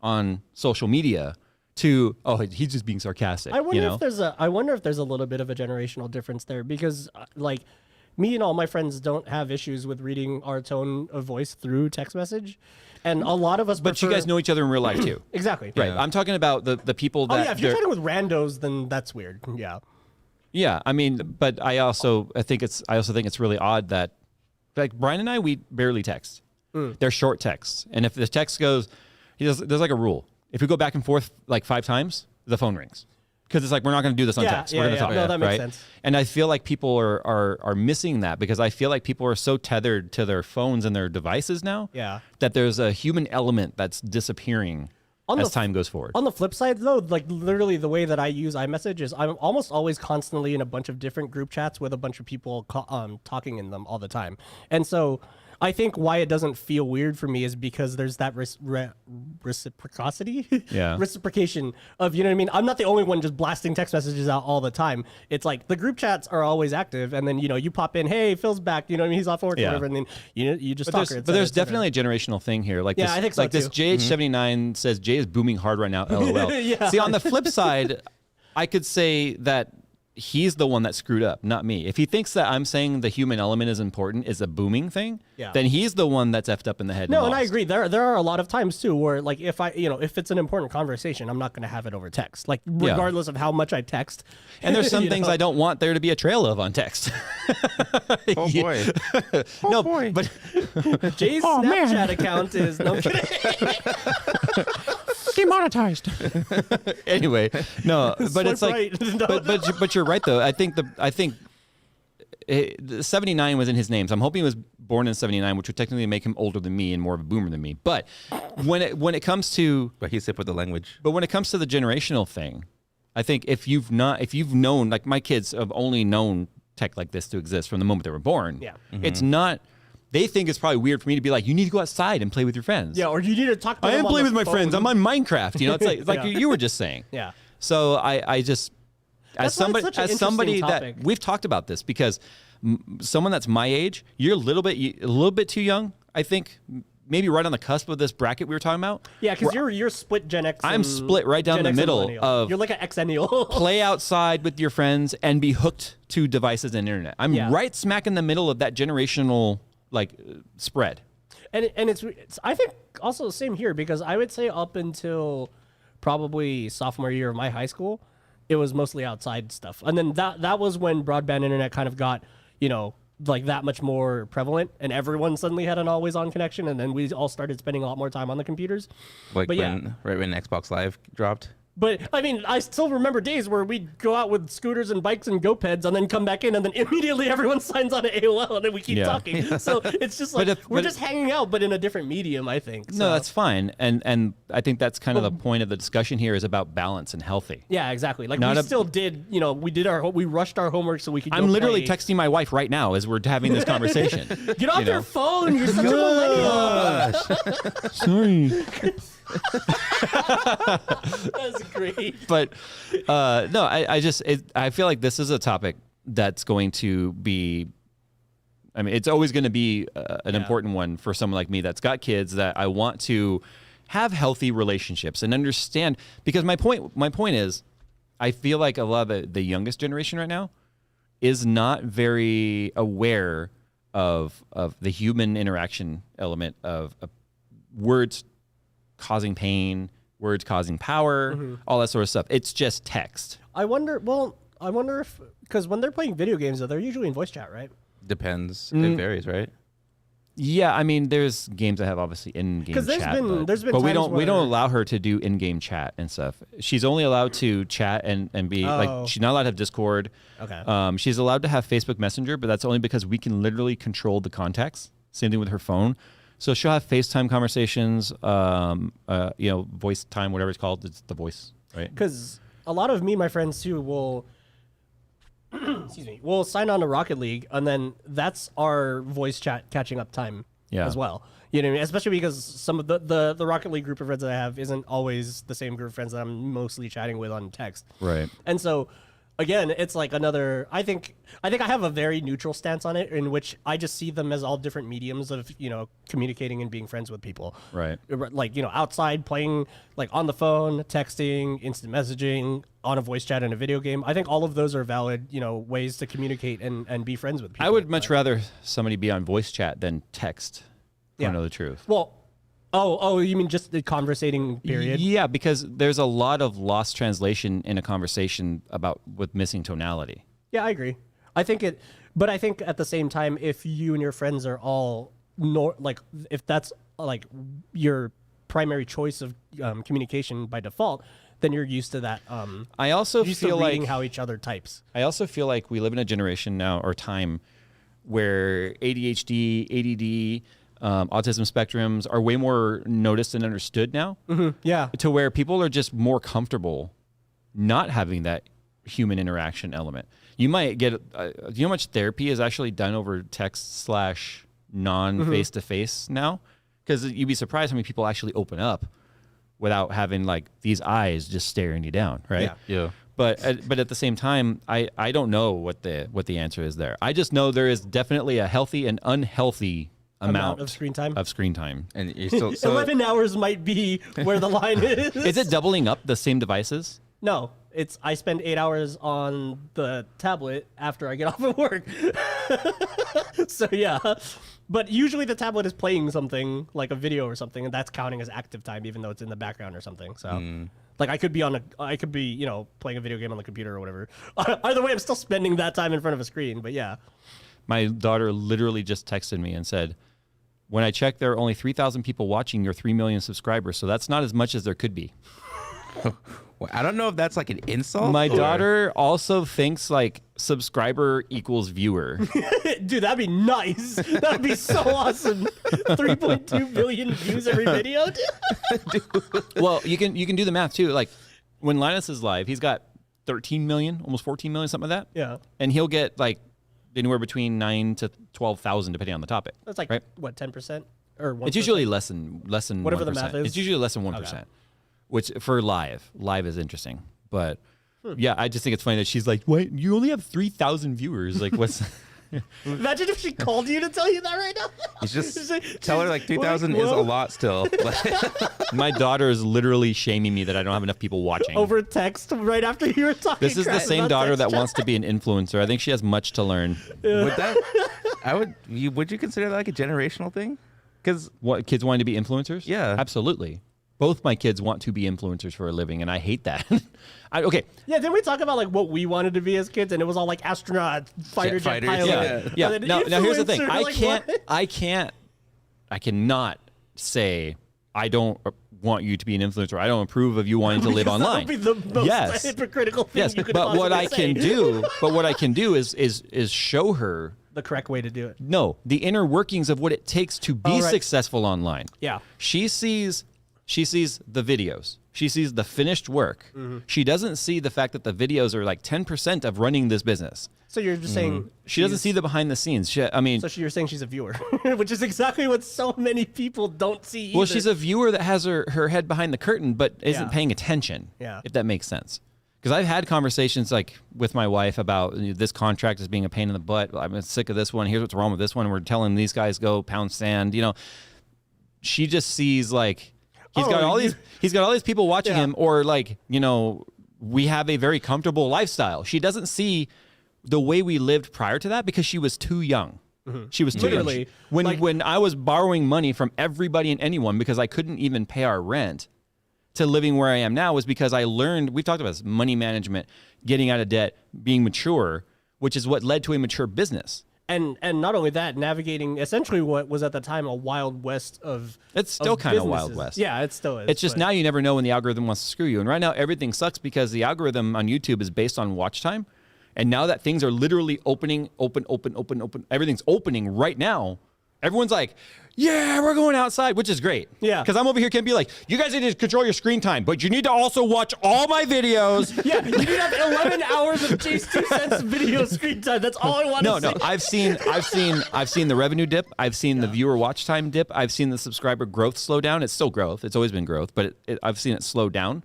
on social media to, oh, he's just being sarcastic. I wonder you know? I wonder if there's a little bit of a generational difference there because like me and all my friends don't have issues with reading our tone of voice through text message. And a lot of us But you guys know each other in real life too. Exactly. Right. I'm talking about the people that Oh yeah, if you're they're- chatting with randos, then that's weird. Yeah. Yeah, I mean, but I also think it's really odd that like Brian and I, we barely text. They're short texts. And if the text goes, there's like a rule. If we go back and forth like 5 times, the phone rings. Because it's like, we're not going to do this on Yeah, text. yeah, We're going to yeah. talk. No, that makes right? sense. And I feel like people are missing that because I feel like people are so tethered to their phones and their devices now Yeah. that there's a human element that's disappearing as time goes forward. On the flip side, though, like literally the way that I use iMessage is I'm almost always constantly in a bunch of different group chats with a bunch of people talking in them all the time. And so I think why it doesn't feel weird for me is because there's that reciprocity, Yeah. reciprocation of, you know what I mean? I'm not the only one just blasting text messages out all the time. It's like the group chats are always active, and then you pop in, hey, Phil's back, you know what I mean? He's off work, or Yeah. whatever, and then you just talk. But there's definitely a generational thing here. Like Yeah, this, I think so, like this too. JH79 says Jay is booming hard right now. LOL. Yeah. See, on the flip side, I could say that he's the one that screwed up, not me. If he thinks that I'm saying the human element is important, is a booming thing, Yeah. then he's the one that's effed up in the head. No, and I lost. agree. There are a lot of times too where like if it's an important conversation, I'm not going to have it over text. Like regardless of how much I text. And there's some you things know? I don't want there to be a trail of on text. Oh boy. No, boy. but Jay's Snapchat account is no I'm kidding. Demonetized. anyway, no, but it's Swipe like, right. No, but you're right though. I think the 79 was in his name, so I'm hoping it was born in 79, which would technically make him older than me and more of a boomer than me. But when it comes to But he's hip with the language. But when it comes to the generational thing, I think if you've known, like my kids have only known tech like this to exist from the moment they were born. Yeah. It's not. They think it's probably weird for me to be like, you need to go outside and play with your friends. Yeah, or you need to talk to I them am on playing the with my phone. friends. I'm on Minecraft. You know, it's like Yeah. you were just saying. Yeah. So I just That's why it's such an somebody interesting that topic. we've talked about this because someone that's my age, you're a little bit too young. I think maybe right on the cusp of this bracket we were talking about. Yeah, because you're split Gen X. I'm and split right down Gen the X and middle millennial. of You're like an Xennial. play outside with your friends and be hooked to devices and internet. I'm right smack in the middle of that generational spread. And it's I think also the same here because I would say up until probably sophomore year of my high school, it was mostly outside stuff. And then that was when broadband internet kind of got, like that much more prevalent and everyone suddenly had an always on connection and then we all started spending a lot more time on the computers. Like But right when Xbox Live dropped. But I mean, I still remember days where we'd go out with scooters and bikes and GoPeds and then come back in and then immediately everyone signs on to AOL and then we keep Yeah. talking. So it's just like we're just hanging out, but in a different medium, I think. No, So- that's fine. And I think that's kind of the point of the discussion here is about balance and healthy. Yeah, exactly. Like Not we a- still did, we rushed our homework so we could. I'm go literally play. texting my wife right now as we're having this conversation. Get off your phone! You're such a millennial. Sorry. That's great. But no, I feel like this is a topic that's going to be, I mean, it's always going to be an important one for someone like me that's got kids that I want to have healthy relationships and understand, because my point is, I feel like a lot of the youngest generation right now is not very aware of the human interaction element of words causing pain, words causing power, all that sort of stuff. It's just text. I wonder if because when they're playing video games, though, they're usually in voice chat, right? Depends. It varies, right? Yeah, I mean, there's games that have obviously in-game 'Cause chat, there's been but we times don't where- allow her to do in-game chat and stuff. She's only allowed to chat and be Oh. like, she's not allowed to have Discord. Okay. She's allowed to have Facebook Messenger, but that's only because we can literally control the contacts. Same thing with her phone. So she'll have FaceTime conversations, voice time, whatever it's called. It's the voice, right? Because a lot of me and my friends too will, we'll sign on to Rocket League, and then that's our voice chat catching up time as well. You know what I mean? Especially because some of the Rocket League group of friends that I have isn't always the same group of friends that I'm mostly chatting with on text. Right. And so, again, it's like another. I think I have a very neutral stance on it, in which I just see them as all different mediums of communicating and being friends with people. Right. Like outside playing, like on the phone, texting, instant messaging, on a voice chat in a video game. I think all of those are valid, ways to communicate and be friends with people. I would much rather somebody be on voice chat than text. I know the truth. Well, oh, you mean just the conversating period? Yeah, because there's a lot of lost translation in a conversation with missing tonality. Yeah, I agree. But I think at the same time, if you and your friends are all if that's like your primary choice of communication by default, then you're used to that. I also used feel to reading like how each other types. I also feel like we live in a generation now or time where ADHD, ADD, autism spectrums are way more noticed and understood now. Yeah. To where people are just more comfortable not having that human interaction element. You might get, do you know how much therapy is actually done over text / non-face-to-face now? Because you'd be surprised how many people actually open up without having like these eyes just staring you down, right? Yeah. But at the same time, I don't know what the answer is there. I just know there is definitely a healthy and unhealthy amount of screen time. And you're still 11 hours might be where the line is. Is it doubling up the same devices? No, I spend 8 hours on the tablet after I get off of work. So yeah, but usually the tablet is playing something like a video or something, and that's counting as active time, even though it's in the background or something. So. Like I could be playing a video game on the computer or whatever. Either way, I'm still spending that time in front of a screen. But yeah, My daughter literally just texted me and said, when I checked, there are only 3,000 people watching your 3 million subscribers, so that's not as much as there could be. Well, I don't know if that's like an insult. My daughter also thinks like subscriber equals viewer. Dude, that'd be nice. That'd be so awesome. 3.2 billion views every video. Dude. Well, you can do the math too. Like when Linus is live, he's got 13 million, almost 14 million, something like that. Yeah. And he'll get like anywhere between 9 to 12,000 depending on the topic. That's like right? What, 10% or 1%? It's usually less than whatever 1%. the math is. It's usually less than 1%. Okay. Which for live is interesting. But yeah, I just think it's funny that she's like, "Wait, you only have 3,000 viewers." Like, what's? Imagine if she called you to tell you that right now. He's just tell her like 3,000 is a lot still. My daughter is literally shaming me that I don't have enough people watching. Over text right after you were talking. This is the same daughter that wants to be an influencer. I think she has much to learn. Would you consider that like a generational thing? Because what, kids wanting to be influencers? Yeah, absolutely. Both my kids want to be influencers for a living, and I hate that. Okay. Yeah, didn't we talk about like what we wanted to be as kids, and it was all like astronaut, fighter jet pilot. Yeah. Now here's the thing. I cannot say I don't want you to be an influencer. I don't approve of you wanting to live online. That would be the most hypocritical thing you could but what I say. can do is show her the correct way to do it. No, the inner workings of what it takes to be successful online. Yeah. She sees the videos. She sees the finished work. Mm-hmm. She doesn't see the fact that the videos are like 10% of running this business. So you're just saying she doesn't see the behind the scenes. So you're saying she's a viewer, which is exactly what so many people don't see either. Well, she's a viewer that has her head behind the curtain, but isn't paying attention. Yeah. If that makes sense. Because I've had conversations like with my wife about this contract as being a pain in the butt. I'm sick of this one. Here's what's wrong with this one. We're telling these guys go pound sand. She just sees like. He's got all these people watching him, or like, we have a very comfortable lifestyle. She doesn't see the way we lived prior to that because she was too young. Mm-hmm. She was too young. When I was borrowing money from everybody and anyone because I couldn't even pay our rent, to living where I am now was because I learned, we've talked about this, money management, getting out of debt, being mature, which is what led to a mature business. And not only that, navigating essentially what was at the time a wild west of It's still kind of wild west. Yeah, it still is. It's just now you never know when the algorithm wants to screw you. And right now everything sucks because the algorithm on YouTube is based on watch time. And now that things are literally open, everything's opening right now. Everyone's like, yeah, we're going outside, which is great. Yeah. Because I'm over here can be like, you guys need to control your screen time, but you need to also watch all my videos. Yeah, you need to have 11 hours of Jay's 2 cents video screen time. That's all I want to see. No, I've seen the revenue dip. I've seen the viewer watch time dip. I've seen the subscriber growth slow down. It's still growth. It's always been growth, but I've seen it slow down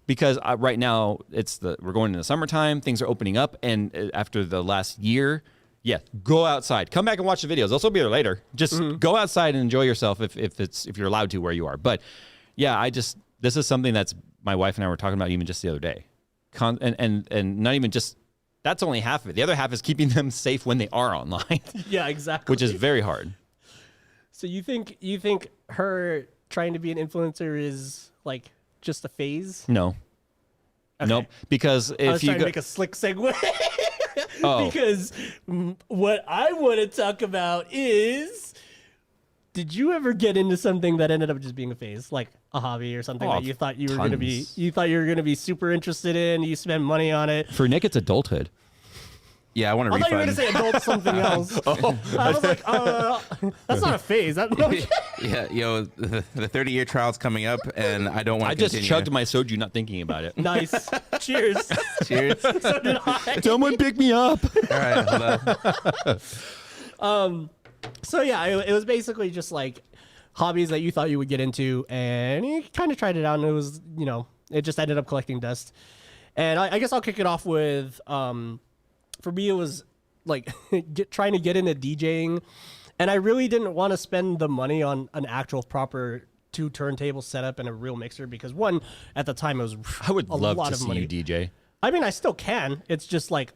because right now we're going into summertime. Things are opening up, and after the last year. Yeah, go outside. Come back and watch the videos. They'll still be there later. Just go outside and enjoy yourself if you're allowed to where you are. But yeah, this is something that's my wife and I were talking about even just the other day. And not even just that's only half of it. The other half is keeping them safe when they are online. Yeah, exactly. Which is very hard. So you think her trying to be an influencer is like just a phase? No. Okay. Nope. Because if I was trying to make a slick segue. Because what I want to talk about is, did you ever get into something that ended up just being a phase, like a hobby or something that you thought you were going to be super interested in? You spend money on it. For Nick, it's adulthood. Yeah, I want to refund. I thought you were going to say adult something else. I was like, that's not a phase. Yeah, the 30-year trial's coming up, and I don't want to continue. I just chugged my soju not thinking about it. Nice. Cheers. Cheers. So did I. Someone pick me up. All right. So yeah, it was basically just like hobbies that you thought you would get into, and you kind of tried it out, and it was, it just ended up collecting dust. And I guess I'll kick it off with, for me, it was like trying to get into DJing, and I really didn't want to spend the money on an actual proper 2 turntable setup and a real mixer because one, at the time, it was I would a love lot to of see money. you DJ. I mean, I still can. It's just like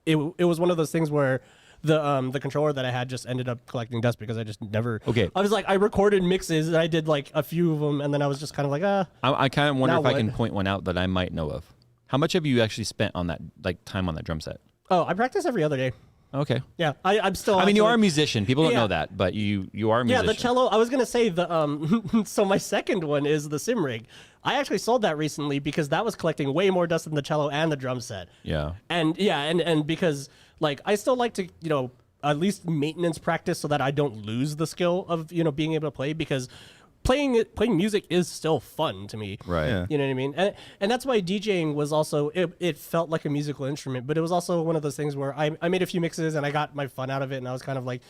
it was one of those things where the controller that I had just ended up collecting dust because I just never. Okay. I was like, I recorded mixes and I did like a few of them, and then I was just kind of like, I kind of wonder if now I can point one out that I might know of. How much have you actually spent on that, like time on that drum set? Oh, I practice every other day. Okay. Yeah, I'm still. I mean, you actually- are a musician. People don't Yeah. know that, but you are a musician. Yeah, the cello. I was gonna say the So my second one is the sim rig. I actually sold that recently because that was collecting way more dust than the cello and the drum set. Yeah. And because like I still like to at least maintenance practice so that I don't lose the skill of being able to play, because playing music is still fun to me. Right. Yeah. You know what I mean? And that's why DJing was also, it felt like a musical instrument, but it was also one of those things where I made a few mixes and I got my fun out of it, and I was kind of like,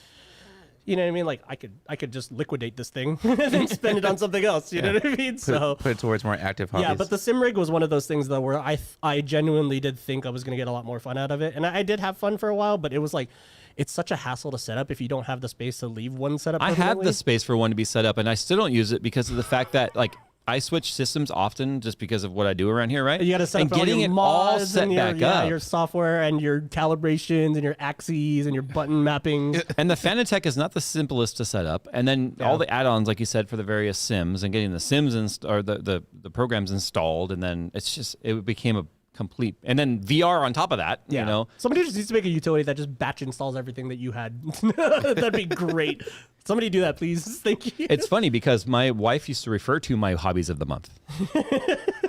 you know what I mean? Like I could just liquidate this thing and then spend it on something else. You know what I mean? So Put it towards more active hobbies. yeah, but the sim rig was one of those things though where I genuinely did think I was gonna get a lot more fun out of it, and I did have fun for a while, but it was like, it's such a hassle to set up if you don't have the space to leave one set up. I have permanently. the space for one to be set up, and I still don't use it because of the fact that like I switch systems often just because of what I do around here, right? You got to set and up all getting your it all mods set and your, back up. your software and your calibrations and your axes and your button mapping. And the Fanatec is not the simplest to set up. And then all the add-ons, like you said, for the various sims and getting the sims or the programs installed, and then it became a complete. And then VR on top of that, you know. Somebody just needs to make a utility that just batch installs everything that you had. That'd be great. Somebody do that, please. Thank you. It's funny because my wife used to refer to my hobbies of the month.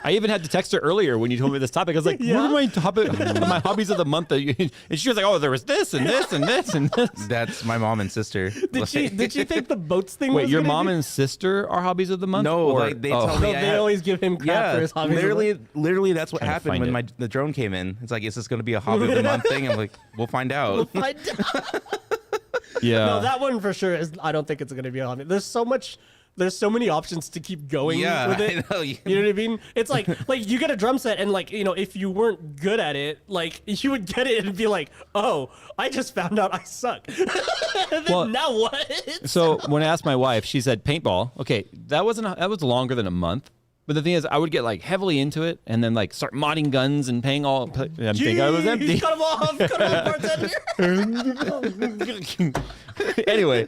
I even had to text her earlier when you told me this topic. I was like, Yeah? what are my hobbies of the month? And she was like, oh, there was this and this and this and this. That's my mom and sister. Did she think the boats thing Wait, was your gonna mom be- and sister are hobbies of the month? No, Or- like they oh. tell No, me I they have- always give him crap for his hobbies. literally, that's what Trying to happened find when it. the drone came in. It's like, is this going to be a hobby of the month thing? I'm like, we'll find out. Yeah. No, that one for sure is. I don't think it's gonna be a hobby. There's so many options to keep going Yeah, with it. I know. You know what I mean? It's like you get a drum set and like if you weren't good at it, like you would get it and be like, oh, I just found out I suck. And then Well, now what? So when I asked my wife, she said paintball. Okay, that was longer than a month. But the thing is, I would get like heavily into it and then like start modding guns and paying all. I'm thinking I was empty. Cut him off. Cut him off, bartender. Anyway,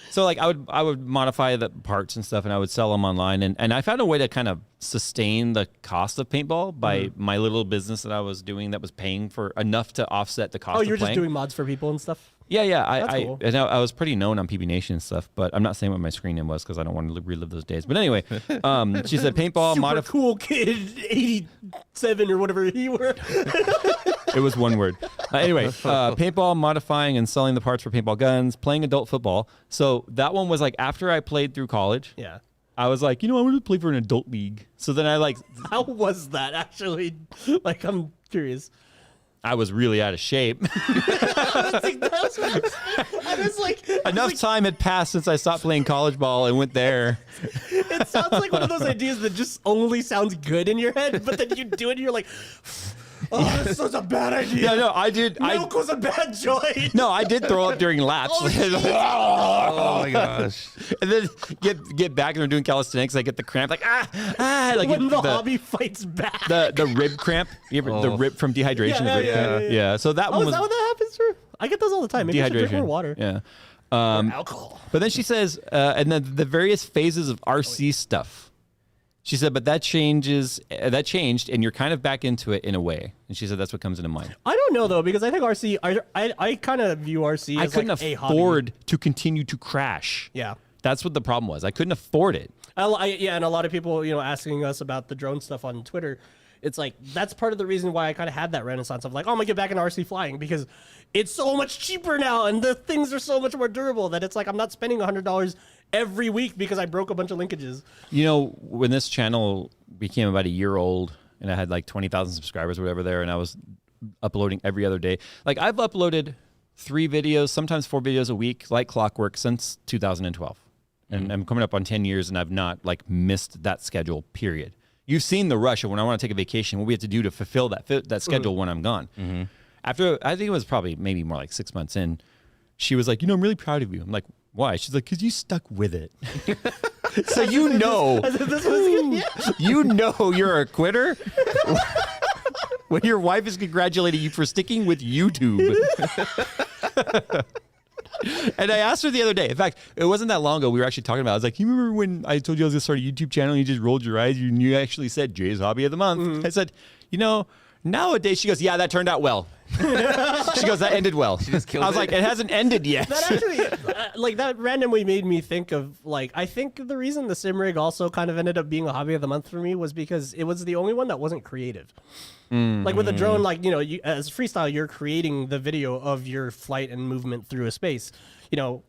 so like I would modify the parts and stuff, and I would sell them online, and I found a way to kind of sustain the cost of paintball by my little business that I was doing that was paying for enough to offset the cost. Oh, of you were just playing. doing mods for people and stuff. Yeah. That's cool. And I was pretty known on PB Nation and stuff, but I'm not saying what my screen name was because I don't want to relive those days. But anyway, she said paintball Super cool kid, 87 or whatever he were. It was one word. Anyway, paintball, modifying and selling the parts for paintball guns, playing adult football. So that one was like after I played through college. Yeah. I was like, I want to play for an adult league. So then How was that actually? Like, I'm curious. I was really out of shape. I was like, Enough time had passed since I stopped playing college ball and went there. it sounds like one of those ideas that just only sounds good in your head, but then you do it and you're like, oh, this was a bad idea. Yeah, no, I did. Milk was a bad choice. No, I did throw up during laps. Oh my gosh. And then get back and we're doing calisthenics. I get the cramp, like like When the hobby fights back. the rib cramp. You ever, the rib from dehydration. Yeah, the rib yeah, cramp. yeah, Yeah. So that Oh, one is was that what that happens for? I get those all the time. Maybe I should drink dehydration. more water. Yeah. Or alcohol. But then she says, and then the various phases of RC stuff. She said, but that changed, and you're kind of back into it in a way. And she said that's what comes into mind. I don't know though, because I think RC, I kind of view RC I as couldn't like a hobby. afford to continue to crash. Yeah. That's what the problem was. I couldn't afford it. Yeah, and a lot of people, asking us about the drone stuff on Twitter. It's like that's part of the reason why I kind of had that renaissance of like, oh, I'm gonna get back into RC flying because it's so much cheaper now and the things are so much more durable that it's like I'm not spending $100 every week because I broke a bunch of linkages. When this channel became about a year old and I had like 20,000 subscribers or whatever there, and I was uploading every other day, like I've uploaded 3 videos, sometimes 4 videos a week, like clockwork since 2012. And I'm coming up on 10 years and I've not like missed that schedule, period. You've seen the rush of when I want to take a vacation, what we have to do to fulfill that schedule when I'm gone. After, I think it was probably maybe more like 6 months in, she was like, I'm really proud of you. I'm like, why? She's like, because you stuck with it. So you're a quitter when your wife is congratulating you for sticking with YouTube. And I asked her the other day. In fact, it wasn't that long ago. We were actually talking about it. I was like, you remember when I told you I was going to start a YouTube channel and you just rolled your eyes and you actually said Jay's hobby of the month? I said, nowadays, she goes, yeah, that turned out well. She goes, that ended well. She just killed I was it. like, it hasn't ended yet. That actually, that randomly made me think of, I think the reason the sim rig also kind of ended up being a hobby of the month for me was because it was the only one that wasn't creative. Like with a drone, as freestyle, you're creating the video of your flight and movement through a space.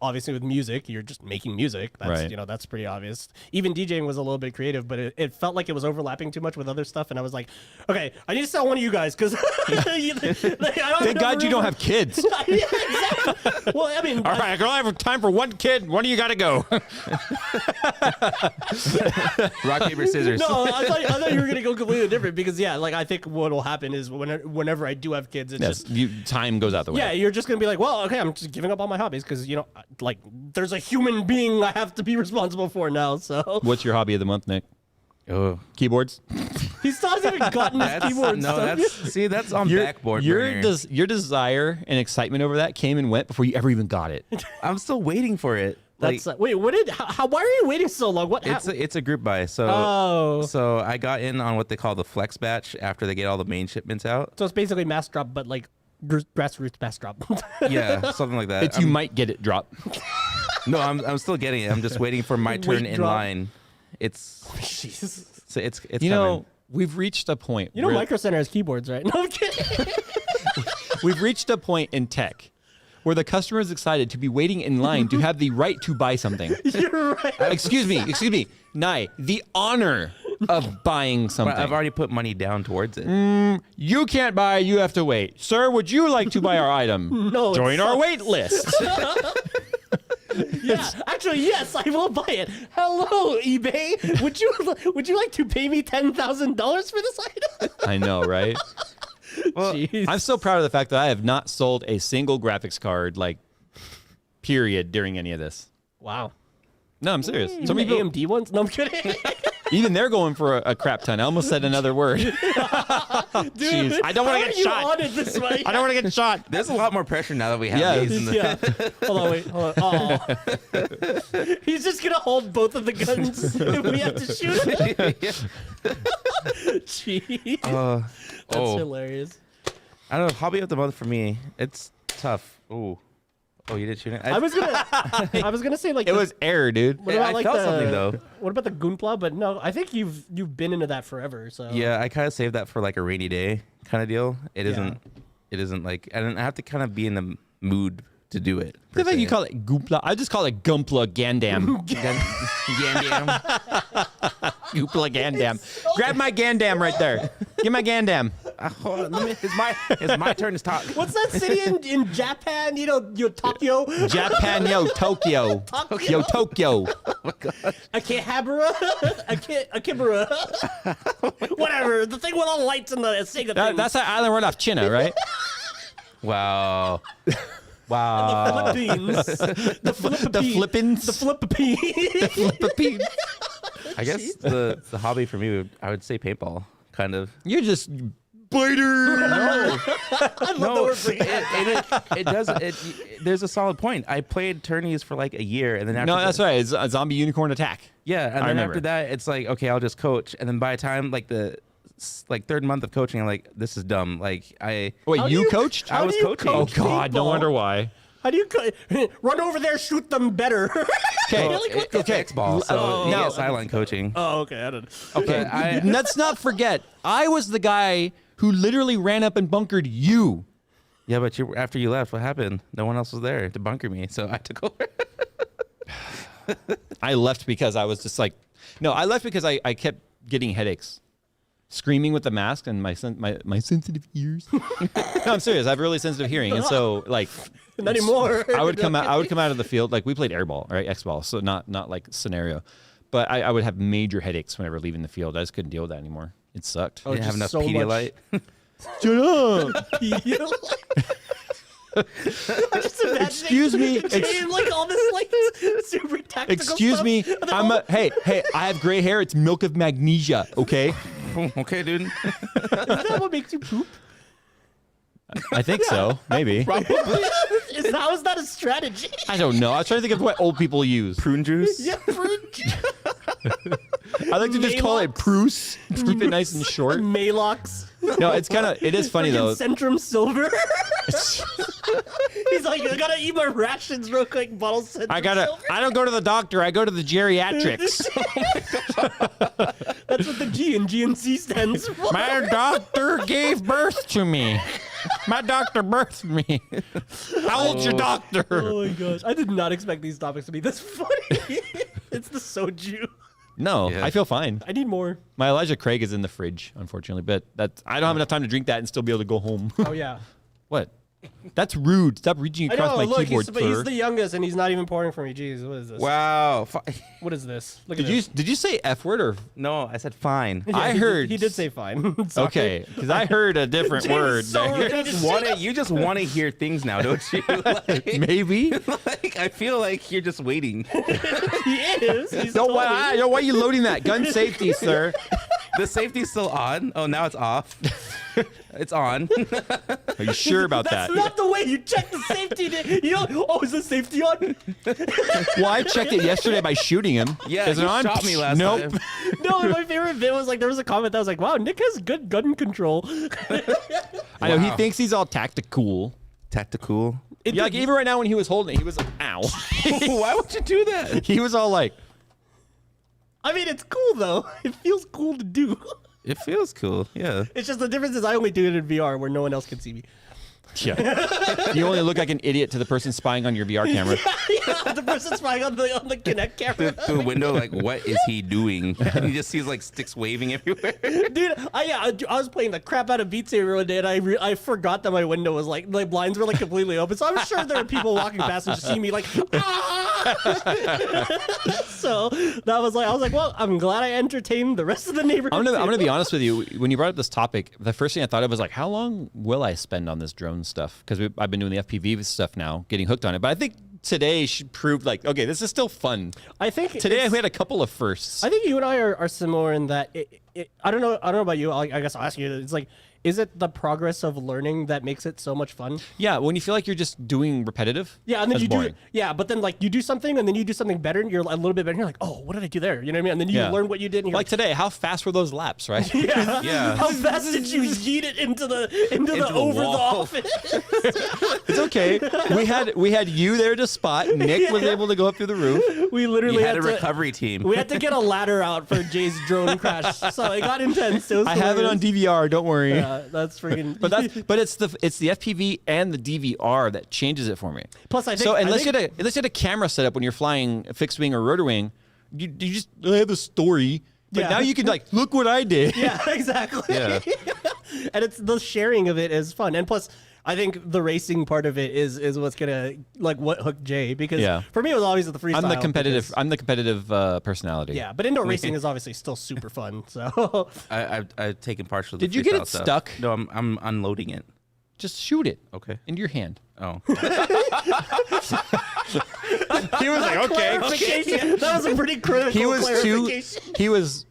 Obviously with music, you're just making music. That's, Right. That's pretty obvious. Even DJing was a little bit creative, but it felt like it was overlapping too much with other stuff. And I was like, okay, I need to sell one of you guys because Thank God you don't have kids. Yeah, exactly. Well, I mean, All right, I can only have time for one kid. One of you got to go. Rock, paper, scissors. No, I thought you were gonna go completely different because I think what will happen is whenever I do have kids, it's Yes, just time goes out the way. yeah, you're just gonna be like, well, okay, I'm just giving up all my hobbies because there's a human being I have to be responsible for now. So What's your hobby of the month, Nick? Oh. Keyboards. he still hasn't even gotten his keyboard stuff yet. That's on backboard burner. Your desire and excitement over that came and went before you ever even got it. I'm still waiting for it. Wait, why are you waiting so long? What happened? It's a group buy. So So I got in on what they call the flex batch after they get all the main shipments out. it's basically mass drop, but grassroots mass drop. Yeah, something like that. It's you might get it drop. No, I'm still getting it. I'm just waiting for my turn Wait, in drop. line. It's Jesus. so it's You we've reached a point. where Micro Center has keyboards, right? No, I'm kidding. we've reached a point in tech where the customer is excited to be waiting in line to have the right to buy something. You're right. Excuse me. Nye, the honor of buying something. I've already put money down towards it. You can't buy, you have to wait. Sir, would you like to buy our item? No, it Join our sucks. wait list. Yeah, actually, yes, I will buy it. Hello, eBay. Would you like to pay me $10,000 for this item? I know, right? Jeez. I'm so proud of the fact that I have not sold a single graphics card, period, during any of this. Wow. No, I'm serious. Some Some people, AMD ones? No, I'm kidding. even they're going for a crap ton. I almost said another word. Jeez, I don't want to get shot. On it this way? I don't want to get shot. There's a lot more pressure now that we have Yeah. these. Yeah. Hold on, wait. Hold on. Oh. He's just gonna hold both of the guns if we have to shoot him. Jeez. That's hilarious. I don't know. Hobby of the month for me. It's tough. Ooh. Oh, you did shoot it? I was gonna say It was air, dude. What about I felt something though. What about the Gunpla? But no, I think you've been into that forever. So Yeah, I kind of saved that for a rainy day kind of deal. It isn't I don't have to kind of be in the mood to do it. I think you call it Goopla. I just call it Gumpla Gandam. Gandam. Goopla Gandam. Grab my Gandam right there. Give my Gandam. It's my turn to talk. what's that city in Japan? Tokyo. Japan, yo, Tokyo. Yo, Tokyo. Akihabara. Akibara. Whatever. The thing with all the lights and the Sega thing. That's that island right off China, right? Wow. Wow. Philippines. The Flippins. The Philippines. Philippines. I guess the hobby for me, I would say paintball, kind of. You're just biter. No, it does. There's a solid point. I played tourneys for a year, and then after No, that's right. It's a zombie unicorn attack. Yeah, and then remember. after that, it's okay, I'll just coach, and then by the time the third month of coaching, I'm like, this is dumb. Wait, How do you you- coached? how I was do you coaching. Oh coach God, no paintball? wonder why. How do you run over there, shoot them better? Okay, It's X-ball, so you no. get sideline coaching. Oh, okay. I don't know. Okay, let's not forget, I was the guy who literally ran up and bunkered you. Yeah, but after you left, what happened? No one else was there to bunker me, so I took over. I left because I was just I left because I kept getting headaches. Screaming with the mask and my sensitive ears. No, I'm serious. I have really sensitive hearing, and so Not anymore. I would come out of the field. We played airball, right? X-ball, so not scenario. But I would have major headaches whenever leaving the field. I just couldn't deal with that anymore. It sucked. You didn't have enough so much- Pedialyte. Shut up. I'm just imagining Excuse me. Jay, all this super tactical Excuse stuff. me. Hey, I have gray hair. It's milk of magnesia. Okay. Okay, dude. Is that what makes you poop? I think so. Maybe. How is that a strategy? I don't know. I was trying to think of what old people use. Prune juice. Yeah, I like to just call it Pruce. Keep it nice and short. Malox. No, it is funny though. Centrum Silver. He's like, I gotta eat my rations real quick. Bottle Centrum Silver. I don't go to the doctor. I go to the geriatrics. That's what the G in GNC stands for. My doctor gave birth to me. My doctor birthed me. How old's your doctor? Oh my gosh. I did not expect these topics to be this funny. It's the soju. No, I feel fine. I need more. My Elijah Craig is in the fridge, unfortunately, but I don't have enough time to drink that and still be able to go home. Oh, yeah. What? That's rude. Stop reaching across my keyboard, but he's the youngest, and he's not even pouring for me. Jeez, what is this? Wow. What is this? Look at this. Did you say F word or? No, I said fine. Yeah, I heard he did say fine. Sorry. Okay, because I heard a different word. so there. You just want to hear things now, don't you? Like, Maybe. like, I feel like you're just waiting. He is. He's Why are you loading that? Gun safety, sir. The safety's still on. Oh, now it's off. It's on. Are you sure about that? That's not the way you check the safety. You know, oh, is the safety on? Well, I checked it yesterday by shooting him. Yeah, is it you on? shot me last Nope. time. No, my favorite bit was like there was a comment that was like, "Wow, Nick has good gun control." I know he Wow. thinks he's all tactical. Tactical. Yeah, like even right now when he was holding it, he was like, ow. Why would you do that? He was all like, I mean, it's cool though. It feels cool to do. It feels cool. Yeah. It's just the difference is I only do it in VR where no one else can see me. yeah. You only look like an idiot to the person spying on your VR camera. Yeah, the person spying on the Kinect camera. Through the window, like, what is he doing? And he just sees like sticks waving everywhere. Dude, I was playing the crap out of Beat Saber one day, and I forgot that my window was like blinds were like completely open. So I'm sure there are people walking past and just see me like, ah! So that was like, I was like, well, I'm glad I entertained the rest of the neighborhood. I'm gonna be honest with you. When you brought up this topic, the first thing I thought of was like, how long will I spend on this drone stuff? Because I've been doing the FPV stuff now, getting hooked on it. But I think today should prove like, okay, this is still fun. I think Today we had a couple of firsts. I think you and I are similar in that I don't know about you. I guess I'll ask you. It's like, is it the progress of learning that makes it so much fun? Yeah, when you feel like you're just doing repetitive. Yeah, and then that's you boring. do. Yeah, but then like you do something, and then you do something better, and you're a little bit better. And you're like, oh, what did I do there? You know what I mean? And then you Yeah. learn what you did. And you're Like today, how fast were those laps, right? yeah. Yeah. How fast did you yeet it into the over the wall. office? It's okay. We had you there to spot. Nick was able to go up through the roof. We literally You had a to, recovery team. We had to get a ladder out for Jay's drone crash, so it got intense. It was I have it on hilarious. DVR. Don't worry. Yeah, that's freaking. But it's the FPV and the DVR that changes it for me. Plus, I think So unless you had a camera set up when you're flying a fixed wing or rotor wing, you just have a story. But Yeah. now you can like look what I did. Yeah, exactly. Yeah. And it's the sharing of it is fun, and plus, I think the racing part of it is what's gonna like what hooked Jay because Yeah. for me it was always the freestyle. I'm the competitive personality. Yeah, but indoor racing is obviously still super fun. So I've taken partial. To Did you get freestyle it stuff. stuck? No, I'm unloading it. Just shoot it. Okay. Into your hand. Oh. He was like, okay. clarification. That was a pretty critical He was too. clarification.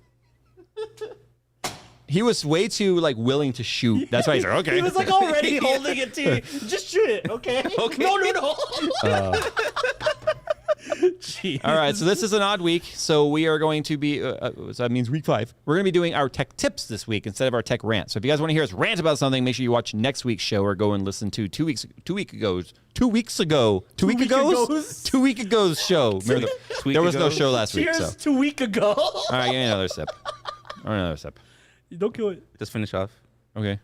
He was way too like willing to shoot. That's why he's like, okay. He was like already holding it to you. Just shoot it, okay? Okay. No. Jeez. All right, so this is an odd week. So we are going to be, so that means week 5. We're going to be doing our tech tips this week instead of our tech rant. So if you guys want to hear us rant about something, make sure you watch next week's show or go and listen to 2 weeks ago's show. Remember there was no show last week. Cheers So 2 week ago. all right, give me another sip. Or another sip. Don't kill it. Just finish off. Okay.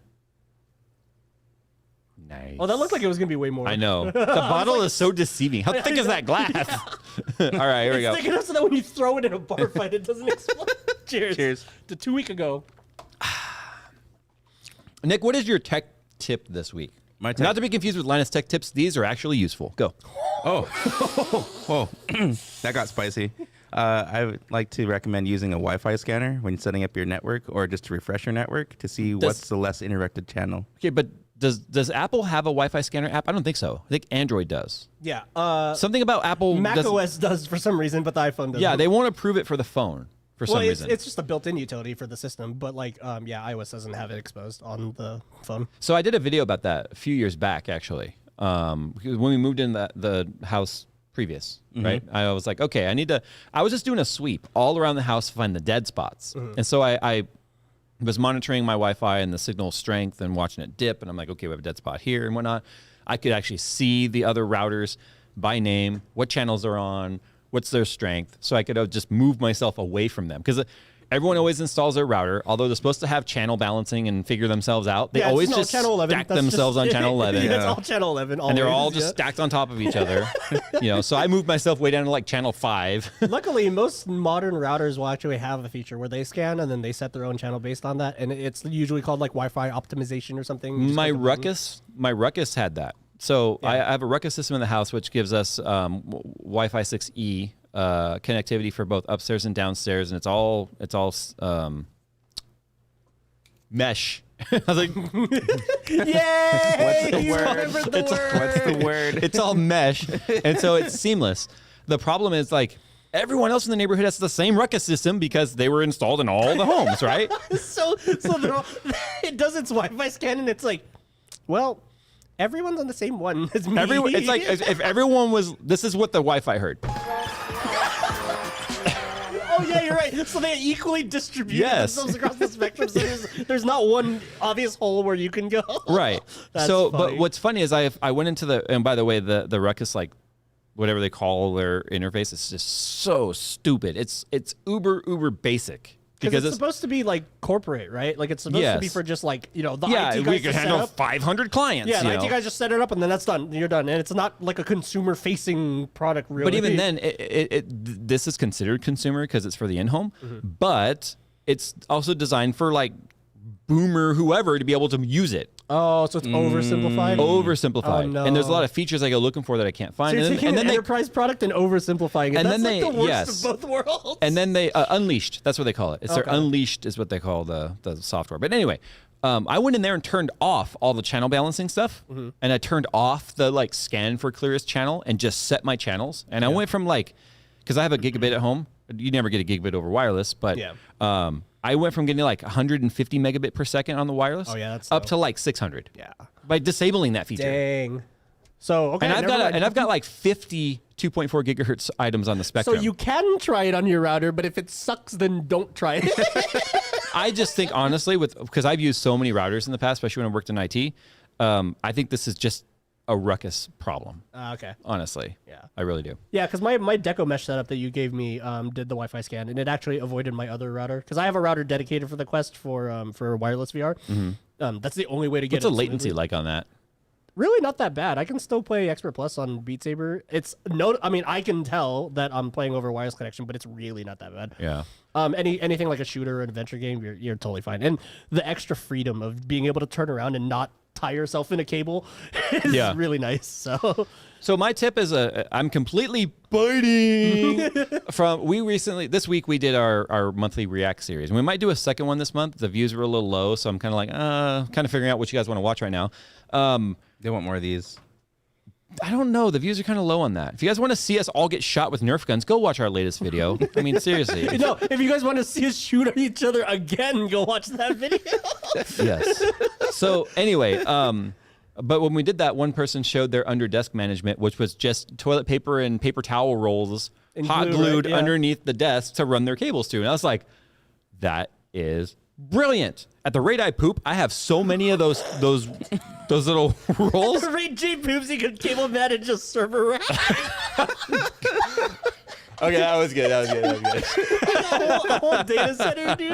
Nice. Oh, that looked like it was gonna be way more. I know. The bottle is so deceiving. How thick is that glass? All right, here we go. It's thick enough so that when you throw it in a bar fight, it doesn't explode. Cheers. Cheers. To 2 week ago. Nick, what is your tech tip this week? My tech- Not to be confused with Linus Tech Tips. These are actually useful. Go. Oh, whoa, that got spicy. I would like to recommend using a Wi-Fi scanner when setting up your network or just to refresh your network to see what's the less interrupted channel. Okay, but does Apple have a Wi-Fi scanner app? I don't think so. I think Android does. Yeah. Something about Apple. Mac doesn't- OS does for some reason, but the iPhone doesn't. Yeah, they won't approve it for the phone for some reason. It's just a built-in utility for the system, but like, yeah, iOS doesn't have it exposed on the phone. So I did a video about that a few years back, actually. Because when we moved in the house previous, right? I was like, okay, I was just doing a sweep all around the house to find the dead spots. And so I was monitoring my Wi-Fi and the signal strength and watching it dip. And I'm like, okay, we have a dead spot here and whatnot. I could actually see the other routers by name, what channels they're on, what's their strength. So I could just move myself away from them. Because everyone always installs their router, although they're supposed to have channel balancing and figure themselves out. They always just stack themselves on channel 11. It's all channel 11. Always, and they're all just stacked on top of each other. So I moved myself way down to like channel 5. Luckily, most modern routers will actually have a feature where they scan and then they set their own channel based on that. And it's usually called like Wi-Fi optimization or something. My Ruckus had that. So I have a Ruckus system in the house, which gives us Wi-Fi 6E connectivity for both upstairs and downstairs, and it's all mesh. I was like, yay! What's the word? It's all mesh, and so it's seamless. The problem is like everyone else in the neighborhood has the same Ruckus system because they were installed in all the homes, right? so it does its Wi-Fi scan, and it's like, well, everyone's on the same one as me. It's like if everyone was. This is what the Wi-Fi heard. Oh yeah, you're right. So they equally distribute themselves across the spectrum. So there's not one obvious hole where you can go. Right. That's so, funny. but what's funny is I went into and by the way, the Ruckus, like whatever they call their interface, it's just so stupid. It's uber basic. Because it's supposed to be like corporate, right? Like it's supposed to be for just like, the IT guys we can handle 500 clients. Yeah, the IT guys just set it up and then that's done. You're done. And it's not like a consumer-facing product, really. But even then, this is considered consumer because it's for the in-home. But it's also designed for like boomer whoever to be able to use it. Oh, so it's oversimplified? Oversimplified. Oh, no. And there's a lot of features I go looking for that I can't find. So you're taking and then an enterprise product and oversimplifying it. And That's then like the worst of both worlds. And then they Unleashed. That's what they call it. It's their Unleashed is what they call the software. But anyway, I went in there and turned off all the channel balancing stuff, and I turned off the like scan for clearest channel and just set my channels. And I went from like, because I have a gigabit at home. You never get a gigabit over wireless, but I went from getting like 150 megabit per second on the wireless up to like 600. Yeah. By disabling that feature. Dang. So, okay. And I've got like 50 2.4 gigahertz items on the spectrum. So you can try it on your router, but if it sucks, then don't try it. I just think honestly, because I've used so many routers in the past, especially when I worked in IT, I think this is just a Ruckus problem. Okay. Honestly. Yeah. I really do. Yeah, because my Deco mesh setup that you gave me did the Wi-Fi scan, and it actually avoided my other router. Because I have a router dedicated for the Quest for wireless VR. That's the only way to get What's it. the latency like on that? Really not that bad. I can still play Expert Plus on Beat Saber. I can tell that I'm playing over a wireless connection, but it's really not that bad. Yeah. Anything like a shooter or an adventure game, you're totally fine. And the extra freedom of being able to turn around and not tie yourself in a cable is really nice. So my tip is I'm completely biting this week we did our monthly React series. And we might do a second one this month. The views were a little low, so I'm kind of like, kind of figuring out what you guys want to watch right now. They want more of these. I don't know. The views are kind of low on that. If you guys want to see us all get shot with Nerf guns, go watch our latest video. I mean, seriously. No, if you guys want to see us shoot at each other again, go watch that video. Yes. So anyway, but when we did that, one person showed their under desk management, which was just toilet paper and paper towel rolls hot glued underneath the desk to run their cables to. And I was like, that is brilliant. At the rate I poop, I have so many of those little rolls. At the rate Jay poops, he could cable manage a server rack. Okay, that was good. A whole data center, dude.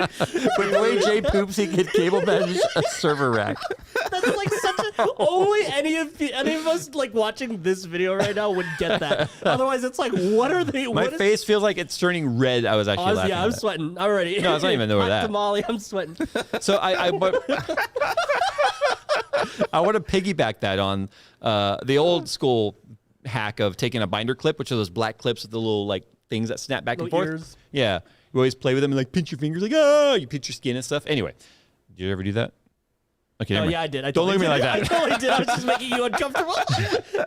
With the way Jay poops, he could cable manage a server rack. That's like such a... Only any of us like watching this video right now would get that. Otherwise, it's like, what are they... My face feels like it's turning red. I was actually laughing. Yeah, I'm sweating already. No, it's not even over that. Tamale, I'm sweating. So I want to piggyback that on the old school hack of taking a binder clip, which are those black clips with the little like things that snap back and forth. Ears. Yeah, you always play with them and like pinch your fingers, like you pinch your skin and stuff. Anyway, did you ever do that? Okay. Oh yeah, I did. Don't look at me like that. I totally did. I was just making you uncomfortable.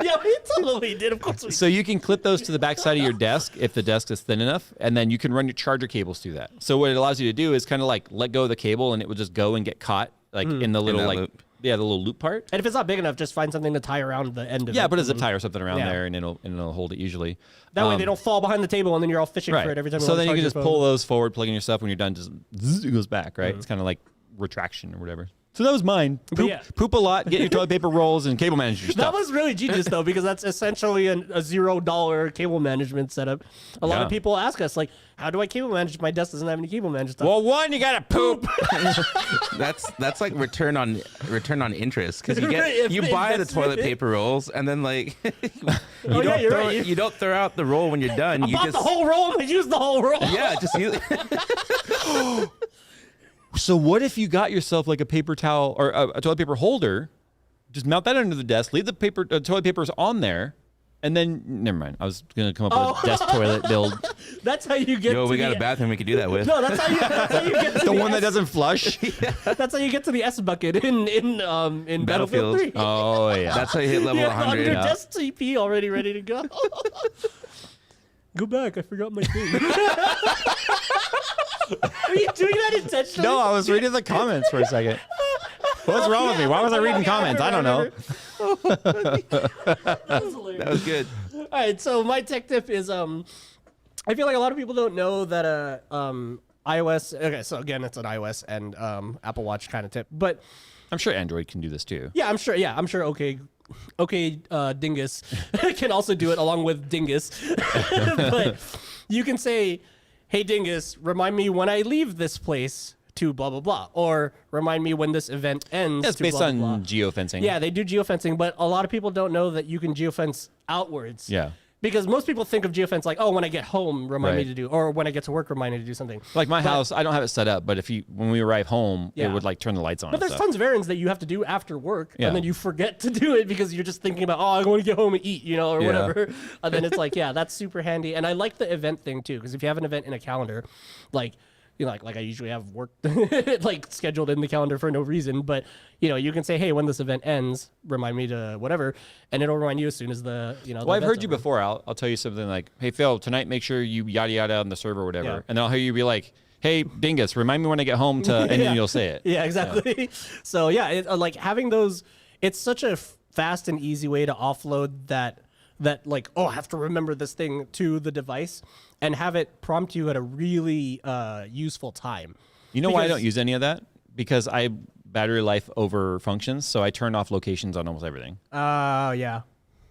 Yeah, we totally did. Of course we did. So you can clip those to the back side of your desk if the desk is thin enough, and then you can run your charger cables through that. So what it allows you to do is kind of like let go of the cable, and it will just go and get caught like in the little loop. Yeah, the little loop part. And if it's not big enough, just find something to tie around the end of it. Yeah, put a zip tie or something around there, and it'll hold it usually. That way they don't fall behind the table, and then you're all fishing for it every time. So then you can just pull those forward, plug in your stuff. When you're done, just it goes back. Right. It's kind of like retraction or whatever. So that was mine. But Poop a lot, get your toilet paper rolls, and cable manage your That stuff. was really genius though, because that's essentially a $0 cable management setup. A lot of people ask us like, how do I cable manage? My desk doesn't have any cable management stuff. Well, one, you gotta poop. That's like return on interest, because Right, you buy the toilet investment. paper rolls and then like you're right. you don't throw out the roll when you're done. You bought just the whole roll and I used the whole roll. yeah, just use So what if you got yourself like a paper towel or a toilet paper holder? Just mount that under the desk. Leave the toilet papers on there, and then never mind. I was gonna come up with a desk toilet build. That's how you get. Yo, to we got the, a bathroom we could do that with. No, that's how you get to The one that S- doesn't flush. That's how you get to the S bucket in Battlefield Battlefield. 3. Oh yeah. That's how you hit level Yeah, 100. under Yeah. desk TP already ready to go. Go back. I forgot my thing. Are you doing that intentionally? No, I was reading the comments for a second. What's wrong with me? Why was I reading comments? I don't know. That was good. All right, so my tech tip is I feel like a lot of people don't know that iOS. Okay, so again, it's an iOS and Apple Watch kind of tip, but I'm sure Android can do this too. yeah, I'm sure. Okay, Dingus can also do it along with Dingus, but you can say, "Hey Dingus, remind me when I leave this place to blah blah blah," or remind me when this event ends. That's to based blah, on blah, blah. geofencing. Yeah, they do geofencing, but a lot of people don't know that you can geofence outwards. Yeah. Because most people think of geofence like, oh, when I get home, remind me Right. to do, or when I get to work, remind me to do something. Like my house, I don't have it set up, but when we arrive home, Yeah. it would like turn the lights on. But and there's stuff. tons of errands that you have to do after work, Yeah. and then you forget to do it because you're just thinking about, oh, I want to get home and eat, or Yeah. whatever. And then it's like, yeah, that's super handy. And I like the event thing too, because if you have an event in a calendar, like, like I usually have work like scheduled in the calendar for no reason, but you can say, hey, when this event ends, remind me to whatever, and it'll remind you as soon as the Well, I've heard you before. I'll tell you something like, hey, Phil, tonight make sure you yada yada on the server or whatever. Yeah. And then I'll hear you be like, hey, Dingus, remind me when I get home to, and Yeah. then you'll say it. Yeah, exactly. So yeah, like having those, it's such a fast and easy way to offload that like, oh, I have to remember this thing to the device and have it prompt you at a really useful time. You know why I Because- don't use any of that? Because I battery life over functions, so I turn off locations on almost everything. Yeah.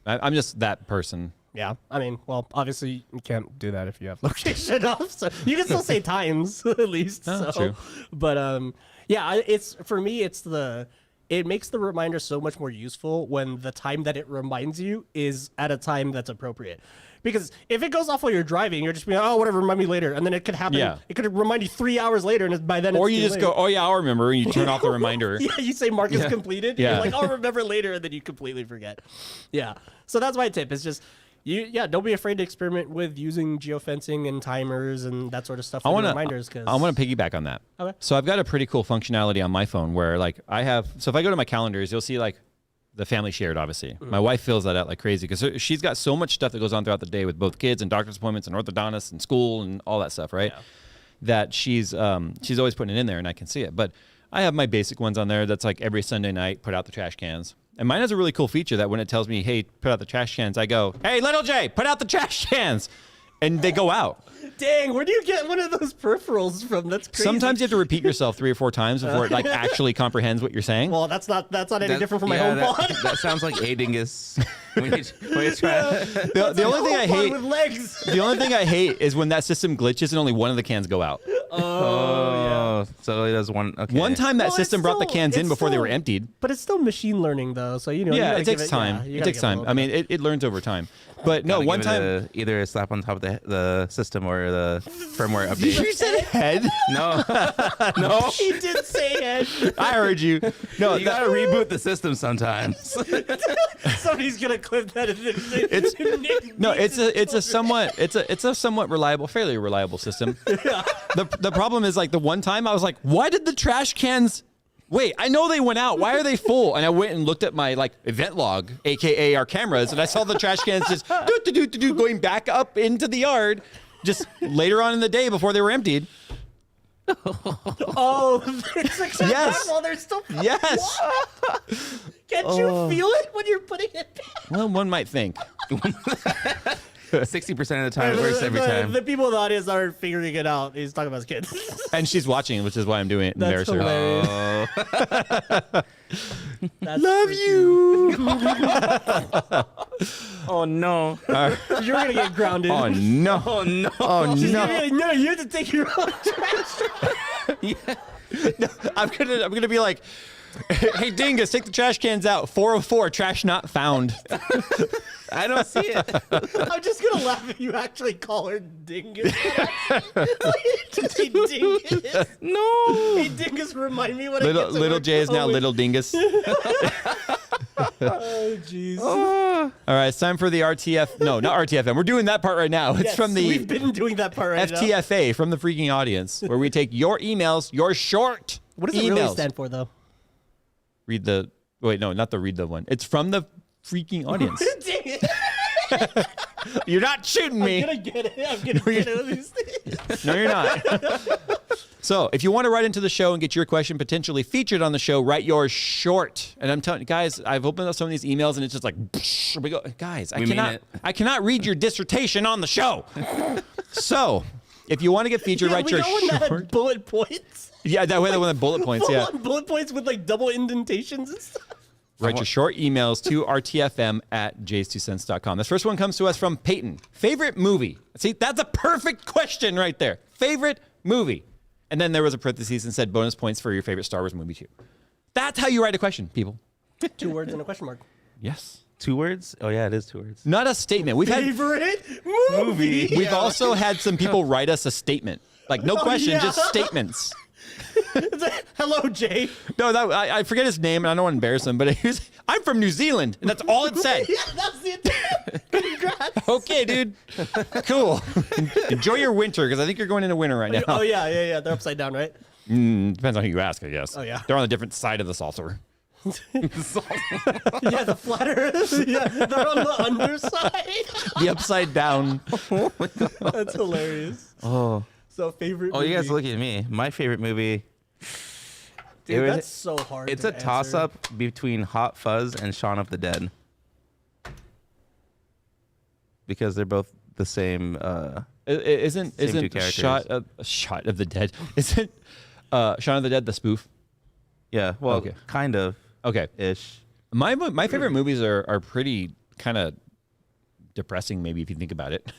I'm just that person. Yeah. I mean, well, obviously you can't do that if you have location off. So you can still say times at least. Oh, so. true. But yeah, it's for me. It makes the reminder so much more useful when the time that it reminds you is at a time that's appropriate. Because if it goes off while you're driving, you're just being, oh, whatever, remind me later, and then it could happen. Yeah. It could remind you 3 hours later, and by then, Or it's you too just late. go, oh yeah, I'll remember, and you turn off the reminder. Yeah, you say mark is completed. Yeah. You're like, I'll remember later, and then you completely forget. Yeah. So that's my tip. Is just don't be afraid to experiment with using geofencing and timers and that sort of stuff. I want reminders to. because I want to piggyback on that. Okay. So I've got a pretty cool functionality on my phone where like I have. So if I go to my calendars, you'll see like the family shared. Obviously, my wife fills that out like crazy because she's got so much stuff that goes on throughout the day with both kids and doctor's appointments and orthodontists and school and all that stuff, right? Yeah. That she's always putting it in there and I can see it. But I have my basic ones on there. That's like every Sunday night, put out the trash cans. And mine has a really cool feature that when it tells me, hey, put out the trash cans, I go, hey, little J, put out the trash cans. And they go out. dang, where do you get one of those peripherals from? That's crazy. Sometimes you have to repeat yourself 3 or 4 times before it like actually comprehends what you're saying. Well, that's not any different from my home pod. That sounds like a dingus. when you're trying. The only thing I hate, with legs. the only thing I hate is when that system glitches and only one of the cans go out. Oh, so it does one. Okay. One time that Well, it's system brought the still- cans in it's before they were still- emptied. But it's still machine learning, though. So you Yeah, gotta it takes give time. you It gotta takes give a time. little I bit. mean, it learns over time. But no, Gotta one give it time. either a slap on top of the system or the firmware update. You said head. No, no. He did say it. I heard you. No, You gotta reboot the system sometimes. Somebody's gonna clip that. it's a somewhat reliable, fairly reliable system. The problem is like the one time I was like, why did the trash cans? Wait, I know they went out. Why are they full? And I went and looked at my like event log, aka our cameras, and I saw the trash cans just going back up into the yard, just later on in the day before they were emptied. Oh, it's like Yes. while they're still. Yes. Can't you feel it when you're putting it back? Well, one might think. 60% of the time, it works every time. The people in the audience aren't figuring it out. He's talking about his kids. And she's watching, which is why I'm doing it. That's Embarrass her. hilarious. That's Love you. Oh no! You're gonna get grounded. Oh no! Oh no! Oh She's no! gonna be like, no, you have to take your own trash. No, I'm gonna be like, hey Dingus, take the trash cans out. 404, trash not found. I don't see it. I'm just gonna laugh if you actually call her Dingus. Just say Dingus. No. Hey Dingus, remind me when I get to Little work. J is now wait. Little Dingus. Oh jeez. All right, it's time for the RTF. No, not RTFM. We're doing that part right now. It's Yes, from the we've been doing that part right now. FTFA, from the freaking audience, where we take your emails, your short What does emails. it really stand for, though? Read the. Wait, no, not the read the one. It's from the freaking audience. Dang it. You're not shooting me. I'm gonna get it. I'm gonna get it. With these things. No, you're not. So, if you want to write into the show and get your question potentially featured on the show, write your short. And I'm telling you guys, I've opened up some of these emails and it's just like, we go, guys, We mean it. I cannot read your dissertation on the show. So, if you want to get featured, write your got one that had short. bullet points. Yeah, that way, the one with bullet points. Full Yeah. on bullet points with like double indentations and stuff. Write your short emails to rtfm@jays2cents.com. This first one comes to us from Peyton. Favorite movie? See, that's a perfect question right there. Favorite movie? And then there was a parenthesis and said bonus points for your favorite Star Wars movie too. That's how you write a question, people. 2 words and a question mark. Yes. 2 words? Oh yeah, it is 2 words. Not a statement. We've Favorite movie. We've also had some people write us a statement. Like no question, yeah. just statements. It's like, hello, Jay. No, I forget his name and I don't want to embarrass him, but I'm from New Zealand, and that's all it said. Yeah, that's it. Congrats. Okay, dude. Cool. Enjoy your winter, because I think you're going into winter right now. Oh yeah. They're upside down, right? Depends on who you ask, I guess. Oh, yeah. They're on a different side of the saucer. Yeah, the flat Earth. Yeah, they're on the underside. The upside down. That's hilarious. Oh. So favorite. Oh, movie. you guys are looking at me. My favorite movie. Dude, it was- that's so hard. It's to a toss-up between Hot Fuzz and Shaun of the Dead. Because they're both the same. Isn't two characters. Shot of the Dead? Isn't Shaun of the Dead the spoof? Yeah. Well, Okay. kind of Okay. ish. My favorite movies are pretty kind of depressing, maybe if you think about it.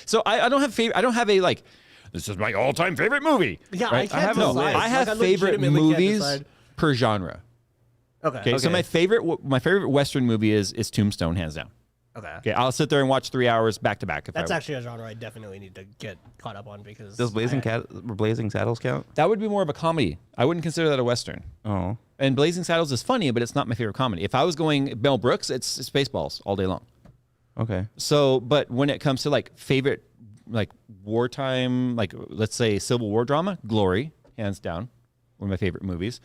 So I don't have favorite. I don't have a like. This is my all-time favorite movie. Yeah, right? I can't no, decide. I have Like, I favorite legitimately can't movies decide. per genre. Okay, so Okay. my favorite Western movie is Tombstone, hands down. Okay, I'll sit there and watch 3 hours back to back. That's actually a genre I definitely need to get caught up on because Does Blazing Saddles count? That would be more of a comedy. I wouldn't consider that a Western. Oh. And Blazing Saddles is funny, but it's not my favorite comedy. If I was going Mel Brooks, it's Spaceballs all day long. Okay. So, but when it comes to like favorite, like wartime, like let's say Civil War drama, Glory, hands down, one of my favorite movies.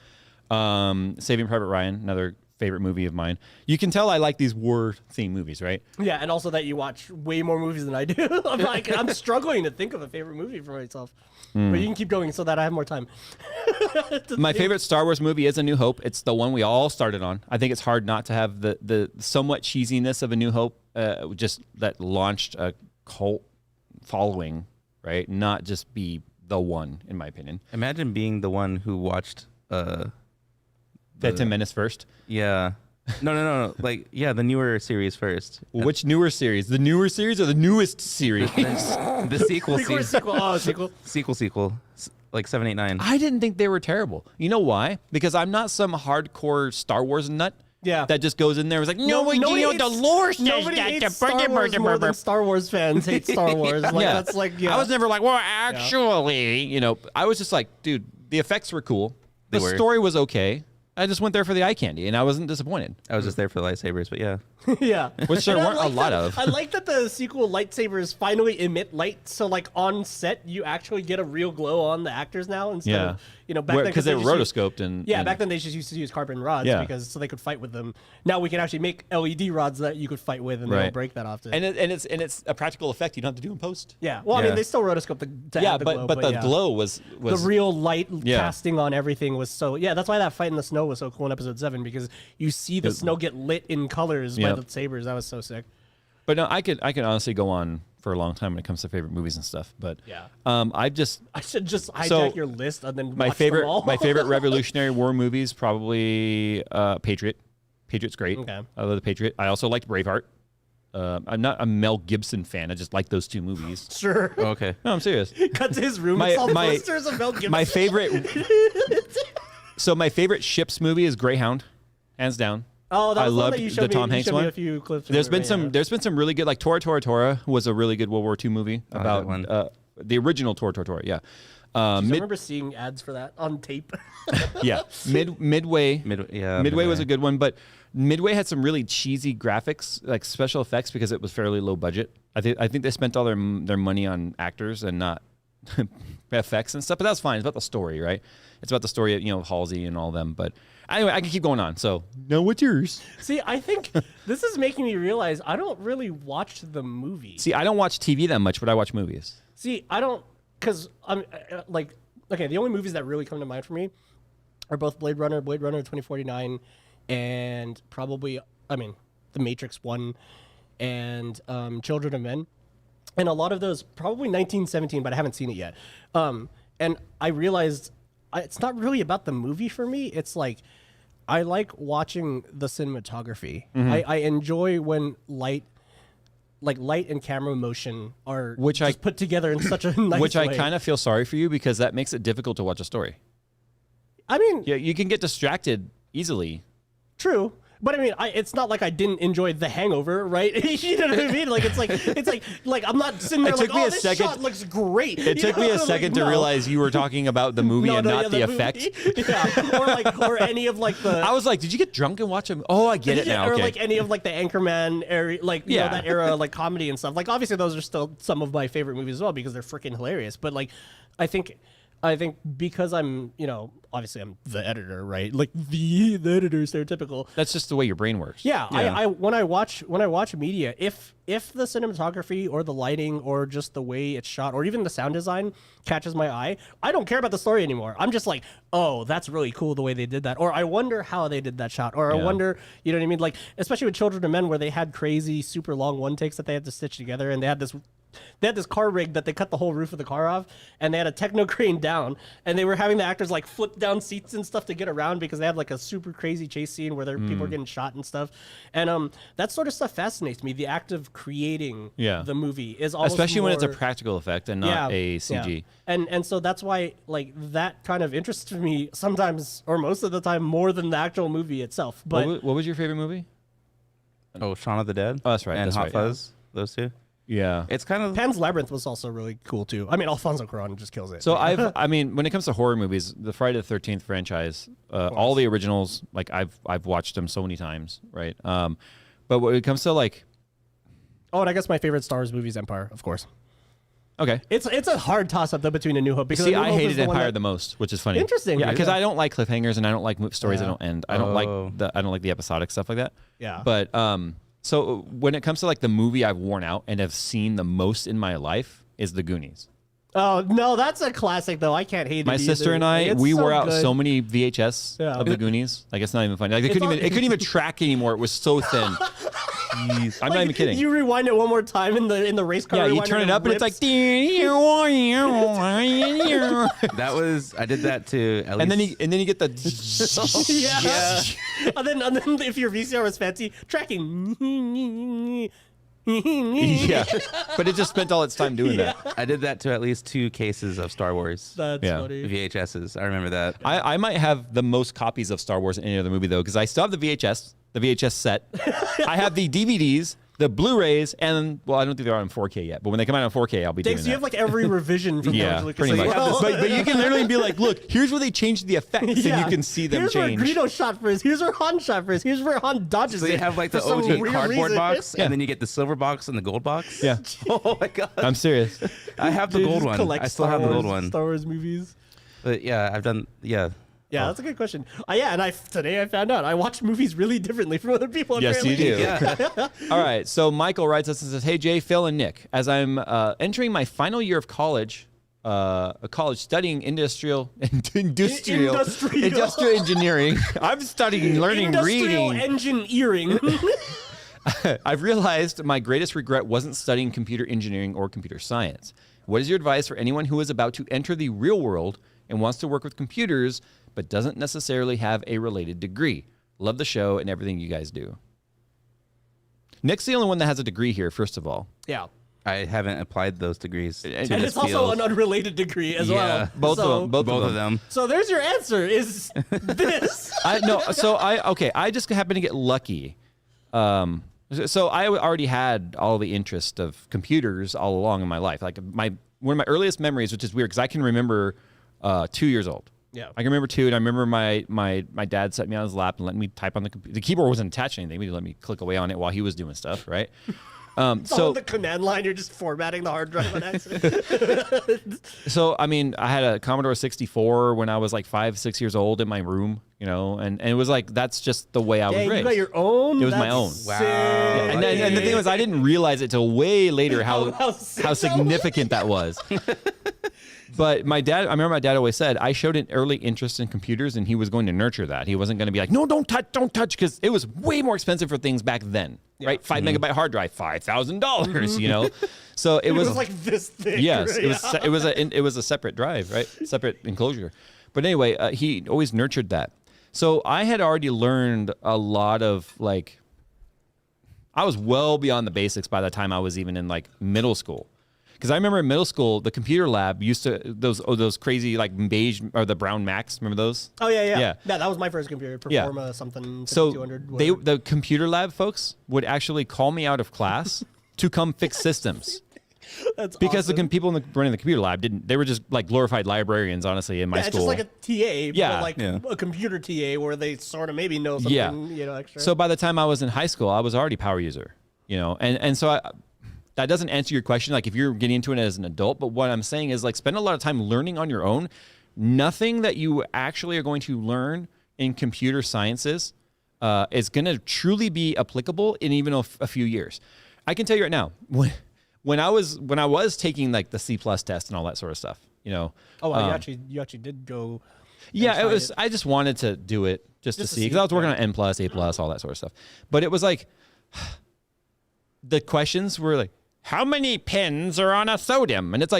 Saving Private Ryan, another favorite movie of mine. You can tell I like these war-themed movies, right? Yeah, and also that you watch way more movies than I do. I'm struggling to think of a favorite movie for myself. But you can keep going so that I have more time. My favorite Star Wars movie is A New Hope. It's the one we all started on. I think it's hard not to have the somewhat cheesiness of A New Hope, just that launched a cult following, right? Not just be the one, in my opinion. Imagine being the one who watched. Phantom Menace first. Yeah. No. Like, yeah, the newer series first. Which newer series? The newer series or the newest series? The sequel. Sequel. Like 7, 8, 9. I didn't think they were terrible. You know why? Because I'm not some hardcore Star Wars nut. Yeah. That just goes in there and was like, nobody the lore says Nobody that. hates Star Wars more than Star Wars fans hate Star Wars. Like, Yeah. that's like, yeah. I was never like, well, actually, you know, I was just like, dude, the effects were cool. The They were. story was okay. I just went there for the eye candy, and I wasn't disappointed. I was just there for the lightsabers, but yeah. Yeah. Which there And I weren't a like lot that- of. I like that the sequel lightsabers finally emit light, so like on set you actually get a real glow on the actors now instead of, you know, back then because they were just used- rotoscoped and Yeah, and- back then they just used to use carbon rods Yeah. because so they could fight with them. Now we can actually make LED rods that you could fight with and they Right. don't break that often. and it's a practical effect you don't have to do in post. yeah, well, I Yeah. mean they still rotoscope to Yeah, add the but glow, the yeah. glow was The real light Yeah. casting on everything was so that's why that fight in the snow was so cool in episode 7 because you see the snow get lit in colors by Yep. the sabers. That was so sick. But no, I could honestly go on for a long time when it comes to favorite movies and stuff. But I should just hijack your list and then my watch favorite them all. my favorite Revolutionary War movies probably Patriot. Patriot's great. Okay. I love the Patriot. I also liked Braveheart. I'm not a Mel Gibson fan. I just like those two movies. Sure. Okay. No, I'm serious. Cut to his room. It's all posters of Mel Gibson. My favorite. So my favorite ships movie is Greyhound, hands down. Oh, that was I the one loved that you showed the Tom me, Hanks you showed one. Me a few clips. There's been some really good, like Tora Tora Tora was a really good World War II movie about one. the original Tora Tora Tora. Yeah. I remember seeing ads for that on tape. Yeah. Midway. Midway was a good one, but Midway had some really cheesy graphics, like special effects, because it was fairly low budget. I think they spent all their money on actors and not effects and stuff, but that's fine. It's about the story, right? It's about the story of Halsey and all them. But anyway, I can keep going on. So now what's yours? See, I think this is making me realize I don't really watch the movie. See, I don't watch TV that much, but I watch movies. See, I don't, because I'm like, okay, the only movies that really come to mind for me are both Blade Runner 2049, and probably, The Matrix 1 and Children of Men. And a lot of those, probably 1917, but I haven't seen it yet. And I realized it's not really about the movie for me. It's like, I like watching the cinematography. I enjoy when light and camera motion are put together in such a nice Which way. I kind of feel sorry for you, because that makes it difficult to watch a story. I mean, Yeah, you can get distracted easily. true. But I mean, it's not like I didn't enjoy The Hangover, right? You know what I mean? Like it's like I'm not sitting there like, this shot looks great. It took me a second to realize you were talking about the movie and not the effect. Yeah, or any of like the. I was like, did you get drunk and watch them? Oh, I get it now. Or Okay. like any of like the Anchorman area, like you know, that era, like comedy and stuff. Like obviously those are still some of my favorite movies as well because they're freaking hilarious. But like, I think because I'm, obviously I'm the editor, right? Like the editor, stereotypical. That's just the way your brain works. Yeah. I when I watch media, if the cinematography or the lighting or just the way it's shot or even the sound design catches my eye, I don't care about the story anymore. I'm just like, oh, that's really cool the way they did that. Or I wonder how they did that shot. Or I wonder, you know what I mean? Like, especially with Children of Men where they had crazy, super long one takes that they had to stitch together, and they had this car rig that they cut the whole roof of the car off, and they had a techno crane down, and they were having the actors like flip down seats and stuff to get around because they had like a super crazy chase scene where people were getting shot and stuff. And that sort of stuff fascinates me. The act of creating the movie is almost especially when it's a practical effect and not a CG. Yeah. And so that's why like that kind of interests me sometimes or most of the time more than the actual movie itself. But What was your favorite movie? Oh, Shaun of the Dead. Oh, that's right. And That's Hot right, Fuzz. Those two. Yeah. It's kind of Pan's Labyrinth was also really cool too. I mean, Alfonso Cuarón just kills it. So when it comes to horror movies, the Friday the 13th franchise, all the originals, like I've watched them so many times, right? But when it comes to like, and I guess my favorite Star Wars movie is Empire, of course. okay. It's a hard toss up though between A New Hope because See, A New I Hope hated is the one Empire that- the most, which is funny. Interesting. Yeah, dude. because I don't like cliffhangers and I don't like stories that don't end. I don't like the episodic stuff like that. Yeah. But so when it comes to like the movie I've worn out and have seen the most in my life is The Goonies. Oh no, that's a classic though. I can't hate it. My sister and I, we wore out so many VHS of The Goonies. Like it's not even funny. Like it couldn't even track anymore. It was so thin. Jeez. I'm not even kidding. You rewind it one more time in the race car. Yeah, you rewind turn it up and it's like. I did that to at least. and then you get the. Yeah. And then if your VCR was fancy, tracking. Yeah, but it just spent all its time doing that. I did that to at least 2 cases of Star Wars That's funny. VHSs. I remember that. I might have the most copies of Star Wars in any other movie though, because I still have the VHS set. I have the DVDs, the Blu-rays, and I don't think they're on 4K yet. But when they come out on 4K, I'll be doing So that. you have like every revision from yeah, George Lucas. pretty So you much. have this- But you can literally be like, look, here's where they changed the effects, and you can see them Here's change. where Greedo shot first. Here's where Han shot first. Here's where Han dodges So you it have like for the some OG weird cardboard reason. box, Yeah. and then you get the silver box and the gold box. Yeah, Oh my god. I'm serious. I have the Dude, gold just one. collect I still Star have the gold Wars- one. Star Wars movies. But yeah, I've done. Yeah. Yeah, that's a good question. And today I found out I watch movies really differently from other people. Yes, you apparently. do. Yeah. All right. So Michael writes us and says, "Hey Jay, Phil, and Nick, as I'm entering my final year of college, studying industrial engineering. I'm studying, learning, Industrial reading. engineering. I've realized my greatest regret wasn't studying computer engineering or computer science. What is your advice for anyone who is about to enter the real world and wants to work with computers, but doesn't necessarily have a related degree? Love the show and everything you guys do. Nick's the only one that has a degree here, first of all. Yeah. I haven't applied those degrees to And this it's also field. an unrelated degree as well. Both of them. Both of them. So there's your answer is this. I just happen to get lucky. So I already had all the interest of computers all along in my life. Like one of my earliest memories, which is weird because I can remember 2 years old. Yeah. I can remember 2, and I remember my dad set me on his lap and let me type on the computer. The keyboard wasn't attached to anything. He let me click away on it while he was doing stuff, right? So the command line, you're just formatting the hard drive on accident. So, I mean, I had a Commodore 64 when I was like 5, 6 years old in my room, and it was like, that's just the way I was raised. You got your own? It was my own. Wow. Yeah, and the thing was, I didn't realize it till way later how significant that was. But I remember my dad always said, I showed an early interest in computers and he was going to nurture that. He wasn't going to be like, no, don't touch, because it was way more expensive for things back then, right? 5 megabyte hard drive, $5,000, So it was like this thing. Yes, right? it was a separate drive, right? Separate enclosure. But anyway, he always nurtured that. So I had already learned a lot of I was well beyond the basics by the time I was even in middle school. Because I remember in middle school, the computer lab used to those crazy beige or the brown Macs. Remember those? Oh yeah. That was my first computer. Performa something. So 5200. the computer lab folks would actually call me out of class to come fix systems. That's because awesome. the people running the computer lab they were just glorified librarians, honestly, in my school. It's just like a TA, Yeah. but a computer TA where they sort of maybe know something, extra. So by the time I was in high school, I was already power user, and so that doesn't answer your question, if you're getting into it as an adult, but what I'm saying is spend a lot of time learning on your own. Nothing that you actually are going to learn in computer sciences is going to truly be applicable in even a few years. I can tell you right now, when I was taking the C+ test and all that sort of stuff, Oh, well, you actually did go. Yeah, it was. I just wanted to do it just to see because I was working on N+, A+, all that sort of stuff. But it was the questions were how many pins are on a sodium? And it's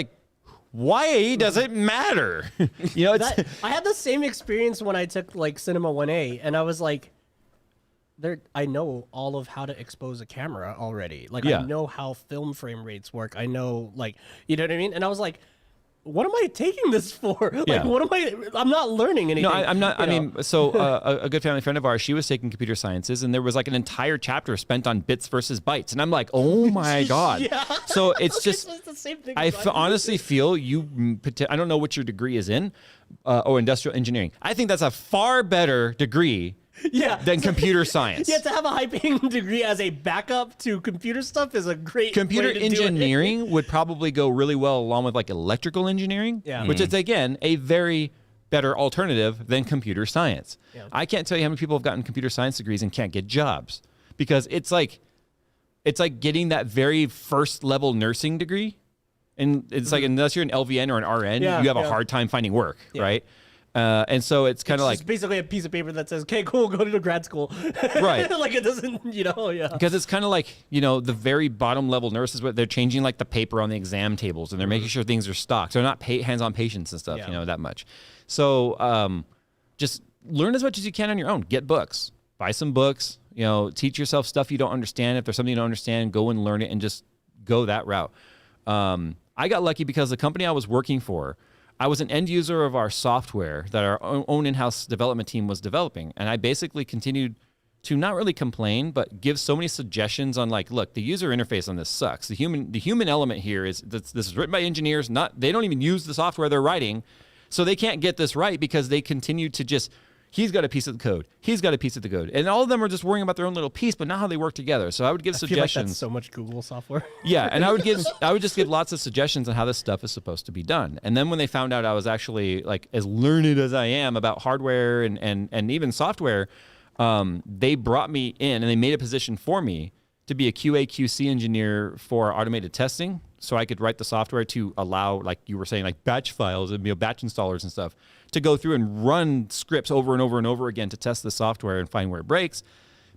why does it matter? I had the same experience when I took Cinema 1A, and I was I know all of how to expose a camera already. I know how film frame rates work. I know, you know what I mean? And I was what am I taking this for? What am I'm not learning anything. No, I'm not. I mean, so a good family friend of ours, she was taking computer sciences, and there was an entire chapter spent on bits versus bytes. And I'm oh my God. Yeah. So it's just, it's the same thing. I honestly feel I don't know what your degree is in, or industrial engineering. I think that's a far better degree than computer science. Yeah, to have a high-paying degree as a backup to computer stuff is a great computer way to engineering would probably go really well along with electrical engineering, which is again a very better alternative than computer science. Yeah. I can't tell you how many people have gotten computer science degrees and can't get jobs because it's like getting that very first level nursing degree, and it's unless you're an LVN or an RN, you have a hard time finding work, right? And so it's kind of it's basically a piece of paper that says, okay, cool, go to grad school. Right. It doesn't, Because it's kind of the very bottom level nurses, they're changing the paper on the exam tables and they're making sure things are stocked. So they're not hands-on patients and stuff, that much. So just learn as much as you can on your own. Get books. Buy some books. Teach yourself stuff you don't understand. If there's something you don't understand, go and learn it and just go that route. I got lucky because the company I was working for, I was an end user of our software that our own in-house development team was developing. And I basically continued to not really complain, but give so many suggestions on look, the user interface on this sucks. The human element here is this is written by engineers. They don't even use the software they're writing. So they can't get this right because they continue to just, he's got a piece of the code. He's got a piece of the code. And all of them are just worrying about their own little piece, but not how they work together. So I would give suggestions. Feel like that's so much Google software. Yeah, and I would just give lots of suggestions on how this stuff is supposed to be done. And then when they found out I was actually as learned as I am about hardware and even software, they brought me in and they made a position for me to be a QA QC engineer for automated testing. So I could write the software to allow, like you were saying, batch files and batch installers and stuff to go through and run scripts over and over and over again to test the software and find where it breaks.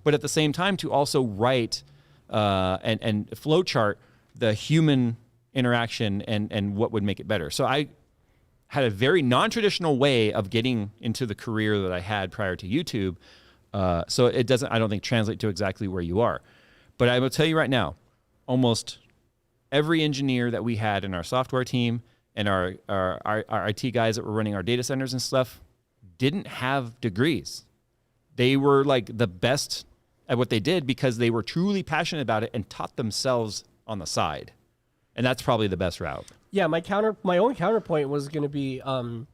But at the same time, to also write and flowchart the human interaction and what would make it better. So I had a very non-traditional way of getting into the career that I had prior to YouTube. So it doesn't, I don't think, translate to exactly where you are. But I will tell you right now, almost every engineer that we had in our software team and our IT guys that were running our data centers and stuff didn't have degrees. They were like the best at what they did because they were truly passionate about it and taught themselves on the side. And that's probably the best route. Yeah, my own counterpoint was going to be, and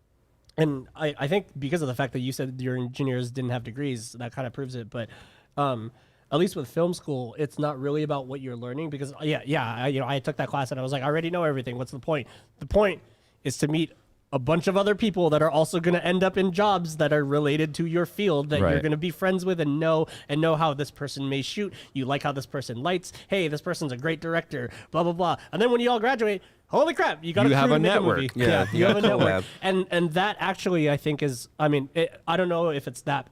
I think because of the fact that you said your engineers didn't have degrees, that kind of proves it. But at least with film school, it's not really about what you're learning because I took that class and I was like, I already know everything. What's the point? The point is to meet a bunch of other people that are also going to end up in jobs that are related to your field that you're going to be friends with and know how this person may shoot. You like how this person lights. Hey, this person's a great director, blah, blah, blah. And then when you all graduate, holy crap, you got to have a network. Movie. Yeah, you have a network. And that actually, I think is, I mean, I don't know if it's that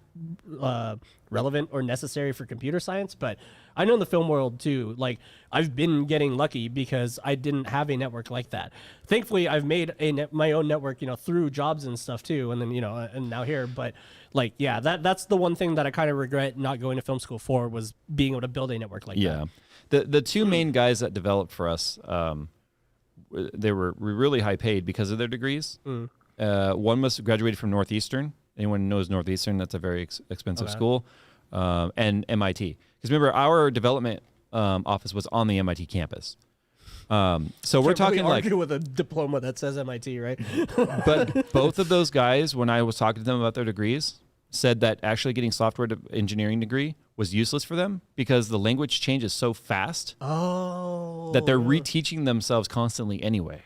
relevant or necessary for computer science, but I know in the film world too, like I've been getting lucky because I didn't have a network like that. Thankfully, I've made my own network, through jobs and stuff too. And then, and now here, but like, yeah, that's the one thing that I kind of regret not going to film school for was being able to build a network like that. Yeah. The two main guys that developed for us, they were really high paid because of their degrees. One was graduated from Northeastern. Anyone knows Northeastern? That's a very expensive school. And MIT. Because remember, our development office was on the MIT campus. So we're talking really like argue with a diploma that says MIT, right? But both of those guys, when I was talking to them about their degrees, said that actually getting software engineering degree was useless for them because the language changes so fast that they're reteaching themselves constantly anyway.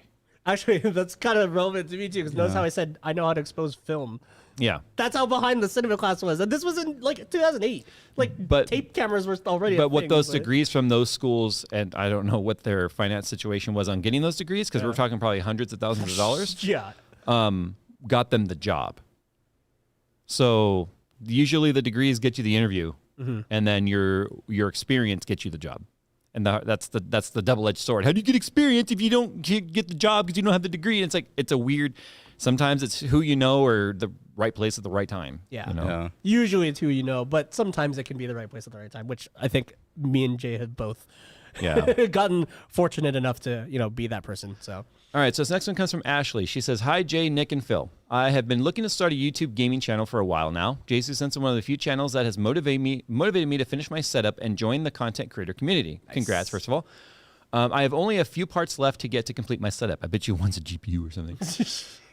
Actually, that's kind of relevant to me too, because notice how I said I know how to expose film. Yeah. That's how behind the cinema class was. And this was in like 2008. Like tape cameras were already But what those degrees from those schools, and I don't know what their finance situation was on getting those degrees, because we're talking probably hundreds of thousands of dollars. Yeah. Got them the job. So usually the degrees get you the interview, and then your experience gets you the job. And that's the double-edged sword. How do you get experience if you don't get the job because you don't have the degree? And it's a weird. Sometimes it's who you know or the right place at the right time. Yeah. Usually it's who you know, but sometimes it can be the right place at the right time, which I think me and Jay have both gotten fortunate enough to be that person. So. All right, so this next one comes from Ashley. She says, "Hi, Jay, Nick, and Phil. I have been looking to start a YouTube gaming channel for a while now. Jay's Sense is one of the few channels that has motivated me to finish my setup and join the content creator community. Nice. Congrats, first of all. I have only a few parts left to get to complete my setup. I bet you one's a GPU or something."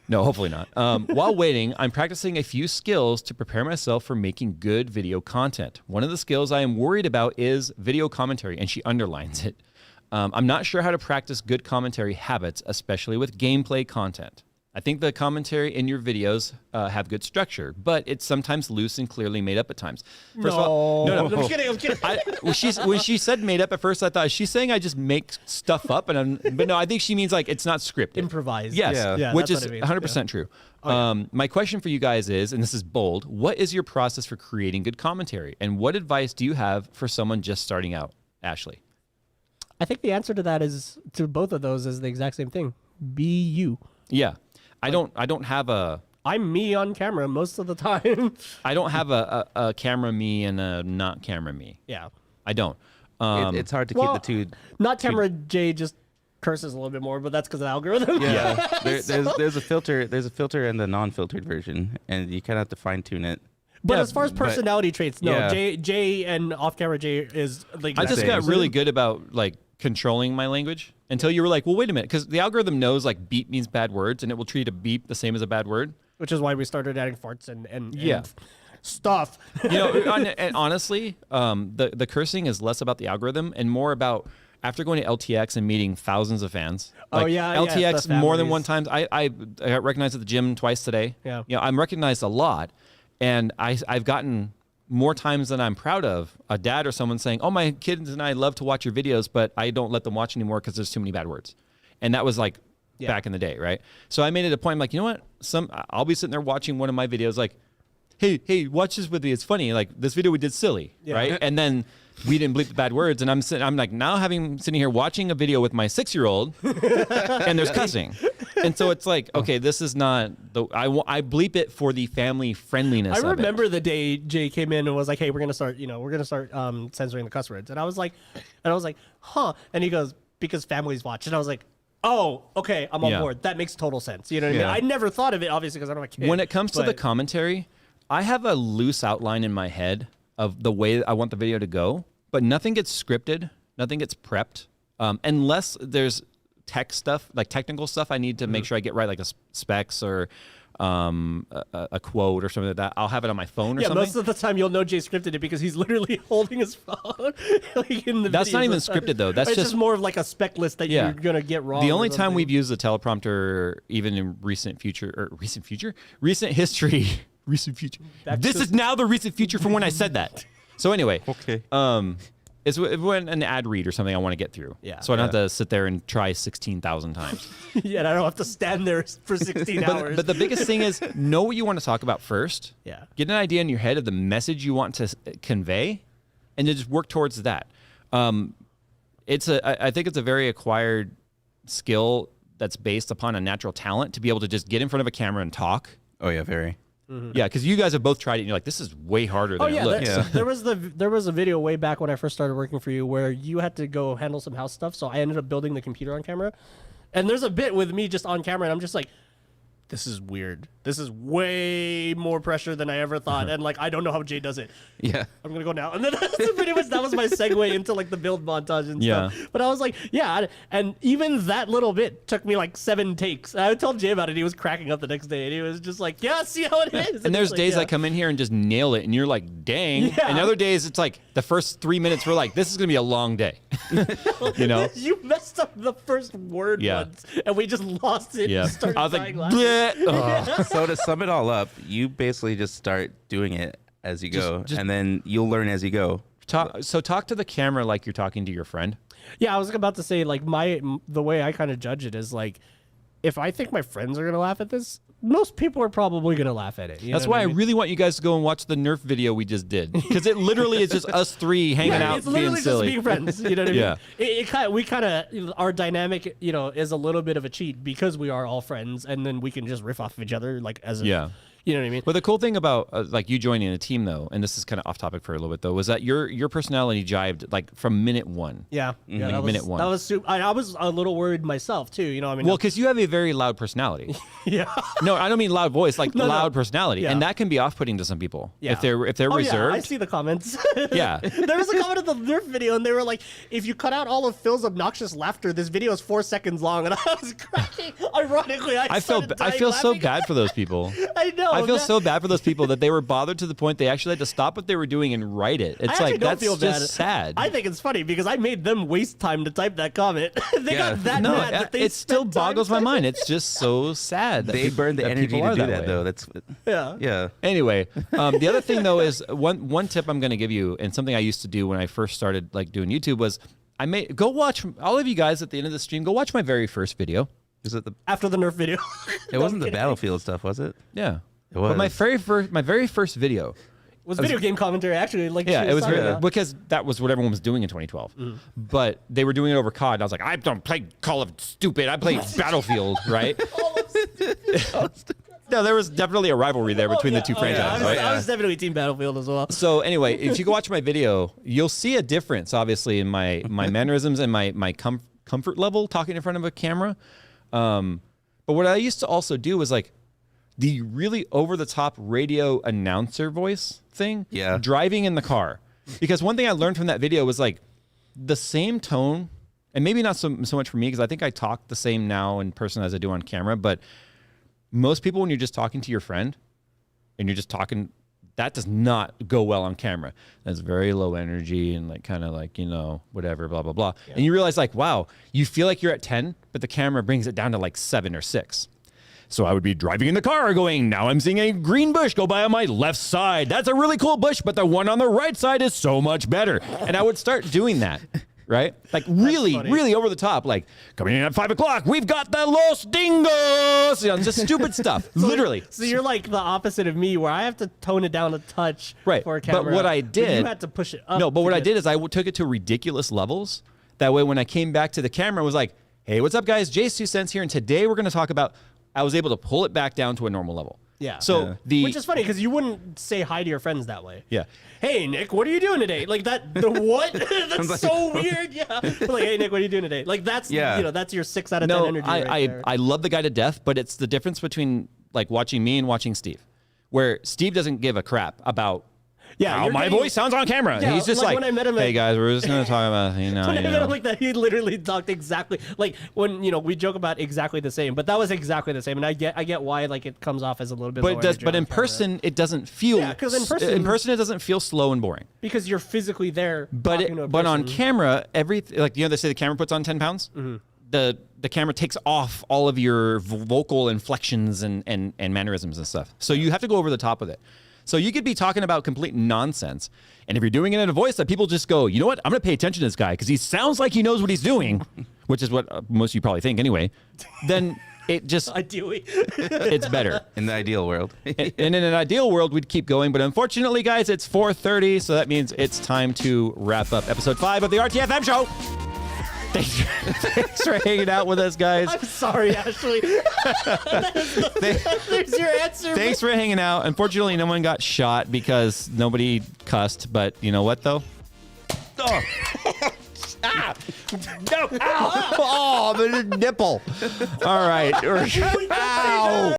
No, hopefully not. While waiting, I'm practicing a few skills to prepare myself for making good video content. One of the skills I am worried about is video commentary, and she underlines it. I'm not sure how to practice good commentary habits, especially with gameplay content. I think the commentary in your videos have good structure, but it's sometimes loose and clearly made up at times. First of all, no. I'm kidding. When she said made up at first, I thought, is she saying I just make stuff up? But no, I think she means like it's not scripted. Improvise. Yes, yeah, which is 100% true. My question for you guys is, and this is bold, what is your process for creating good commentary? And what advice do you have for someone just starting out? Ashley. I think the answer to that is, to both of those, is the exact same thing. Be you. Yeah. I don't have a... I'm me on camera most of the time. I don't have a camera me and a not camera me. Yeah. I don't. It's hard to keep the two. Not camera Jay just curses a little bit more, but that's because of the algorithm. Yeah. There's a filter. There's a filter in the non-filtered version, and you kind of have to fine tune it. But as far as personality traits, no. Jay and off-camera Jay is like. I just got really good about like controlling my language until you were like, well, wait a minute, because the algorithm knows like beep means bad words, and it will treat a beep the same as a bad word. Which is why we started adding farts and stuff. And honestly, the cursing is less about the algorithm and more about after going to LTX and meeting thousands of fans. LTX more than one time. I got recognized at the gym twice today. Yeah. I'm recognized a lot, and I've gotten more times than I'm proud of, a dad or someone saying, "Oh, my kids and I love to watch your videos, but I don't let them watch anymore because there's too many bad words." And that was like back in the day, right? So I made it a point. I'm like, you know what? I'll be sitting there watching one of my videos, like hey, watch this with me. It's funny. Like this video we did silly, right? And then we didn't bleep the bad words, and I'm like now sitting here watching a video with my 6-year-old, and there's cussing, and so it's like, okay, this is not I bleep it for the family friendliness. I remember the day Jay came in and was like, "Hey, we're gonna start censoring the cuss words," and I was like, huh? And he goes, "Because families watch," and I was like, "Oh, okay, I'm on board. That makes total sense." You know what I mean? I never thought of it, obviously, because I'm a kid. When it comes to the commentary, I have a loose outline in my head of the way I want the video to go, but nothing gets scripted, nothing gets prepped, unless there's tech stuff, like technical stuff I need to make sure I get right, like a specs or a quote or something like that. I'll have it on my phone or something. Most of the time you'll know Jay scripted it because he's literally holding his phone. Like in the That's not even scripted though. That's just more of like a spec list that you're gonna get wrong. The only time we've used the teleprompter, even in recent history. This is now the recent future from when I said that. So anyway, okay. It's when an ad read or something I want to get through. Yeah. So I don't have to sit there and try 16,000 times. Yeah, and I don't have to stand there for 16 hours. But the biggest thing is know what you want to talk about first. Yeah. Get an idea in your head of the message you want to convey, and then just work towards that. I think it's a very acquired skill that's based upon a natural talent to be able to just get in front of a camera and talk. Oh yeah, very. Yeah, because you guys have both tried it, and you're like, this is way harder than it looks. There was a video way back when I first started working for you where you had to go handle some house stuff, so I ended up building the computer on camera. And there's a bit with me just on camera, and I'm just like, this is weird. This is way more pressure than I ever thought, and like I don't know how Jay does it. Yeah, I'm gonna go now, and then that was my segue into like the build montage and stuff. But I was like, and even that little bit took me like 7 takes. I told Jay about it. He was cracking up the next day, and he was just like, "Yeah, see how it is." And there's days I come in here and just nail it, and you're like, "Dang!" Yeah. And other days it's like the first 3 minutes we're like, "This is gonna be a long day," you know. You messed up the first word once, and we just lost it. Yeah, And started I was dying like, laughing. "Bleh." So to sum it all up, you basically just start doing it as you go, and then you'll learn as you go. Talk to the camera like you're talking to your friend. Yeah, I was about to say, like, the way I kind of judge it is like, if I think my friends are gonna laugh at this, most people are probably gonna laugh at it. That's why I really want you guys to go and watch the Nerf video we just did, because it literally is just us 3 hanging out, it's literally being silly. just being friends. You know what I mean? Yeah. We kind of our dynamic, is a little bit of a cheat because we are all friends, and then we can just riff off of each other, like as a, you know what I mean? But the cool thing about like you joining a team though, and this is kind of off topic for a little bit though, was that your personality jived like from minute 1. Yeah, that was, minute 1. That was super. I was a little worried myself too. You know, what I mean, Well, because you have a very loud personality. yeah. No, I don't mean loud voice, like loud personality, Yeah. and that can be off-putting to some people. Yeah. If they're Oh, reserved. yeah, I see the comments. Yeah. There was a comment of the Nerf video, and they were like, if you cut out all of Phil's obnoxious laughter, this video is 4 seconds long, and I was cracking. Ironically, I feel so bad for those people. I know. I feel so bad for those people that they were bothered to the point they actually had to stop what they were doing and write it. It's like, that's just sad. I think it's funny because I made them waste time to type that comment. They got that mad that they it still spent time boggles my typing. mind. It's just so sad. That They burn the energy people to are do that, way. though. That's Yeah. yeah. Anyway, the other thing though is one tip I'm going to give you, and something I used to do when I first started like doing YouTube was go watch all of you guys at the end of the stream. Go watch my very first video. Is it After the Nerf video. It wasn't the Battlefield stuff, was it? Yeah, It was. But my very first video. was video game commentary actually like Yeah, she it was talking very, about. because that was what everyone was doing in 2012. But they were doing it over COD. And I was like, I don't play Call of Stupid. I play Battlefield, right? No, there was definitely a rivalry there between the two franchises, right? I was definitely Team Battlefield as well. So anyway, if you go watch my video, you'll see a difference, obviously, in my mannerisms and my comfort level talking in front of a camera. But what I used to also do was like the really over-the-top radio announcer voice thing. Yeah. Driving in the car. Because one thing I learned from that video was like the same tone, and maybe not so much for me because I think I talk the same now in person as I do on camera, but most people, when you're just talking to your friend and you're just talking, that does not go well on camera. That's very low energy and like kind of like, whatever, blah, blah, blah. Yeah. And you realize like, wow, you feel like you're at 10, but the camera brings it down to like 7 or 6. So I would be driving in the car going, now I'm seeing a green bush go by on my left side. That's a really cool bush, but the one on the right side is so much better. And I would start doing that. right? Like really, funny. really over the top. Like coming in at 5 o'clock, we've got the Los Dingos. You know, just stupid stuff. Literally. So you're like the opposite of me, where I have to tone it down a touch Right. for a camera. But what I did, you had to push it up. no, but what to I get- did is I took it to ridiculous levels. That way, when I came back to the camera, I was like, "Hey, what's up, guys? Jay's 2 cents here, and today we're going to talk about." I was able to pull it back down to a normal level. Yeah. So Which is funny because you wouldn't say hi to your friends that way. Yeah. Hey Nick, what are you doing today? Like that. The what? That's so weird. Yeah. Like, hey Nick, what are you doing today? Like that's that's your 6 out of 10 energy. I love the guy to death, but it's the difference between like watching me and watching Steve, where Steve doesn't give a crap about how you're my getting- voice sounds on camera. Yeah, He's just like like, when I met him hey at- guys, we're just gonna talk about When I met him like that, he literally talked exactly like when we joke about exactly the same, but that was exactly the same, and I get why like it comes off as a little bit. But low it does. energy But on in camera. person, it doesn't feel. Yeah, 'cause in person- it doesn't feel slow and boring. because you're physically there. But talking to a but on person. camera, like they say the camera puts on 10 pounds. Mm-hmm. The camera takes off all of your vocal inflections and mannerisms and stuff. So you have to go over the top with it. So you could be talking about complete nonsense, and if you're doing it in a voice that people just go, you know what, I'm going to pay attention to this guy because he sounds like he knows what he's doing, which is what most of you probably think anyway. Then it just Ideally. it's better. In the ideal world. And in an ideal world, we'd keep going. But unfortunately, guys, it's 4:30, so that means it's time to wrap up episode 5 of the RTFM show. Thanks for hanging out with us, guys. I'm sorry, Ashley. There's your answer. Thanks for hanging out. Unfortunately, no one got shot because nobody cussed. But you know what, though? Oh. No. Ow. Oh, the nipple. All right. Ow.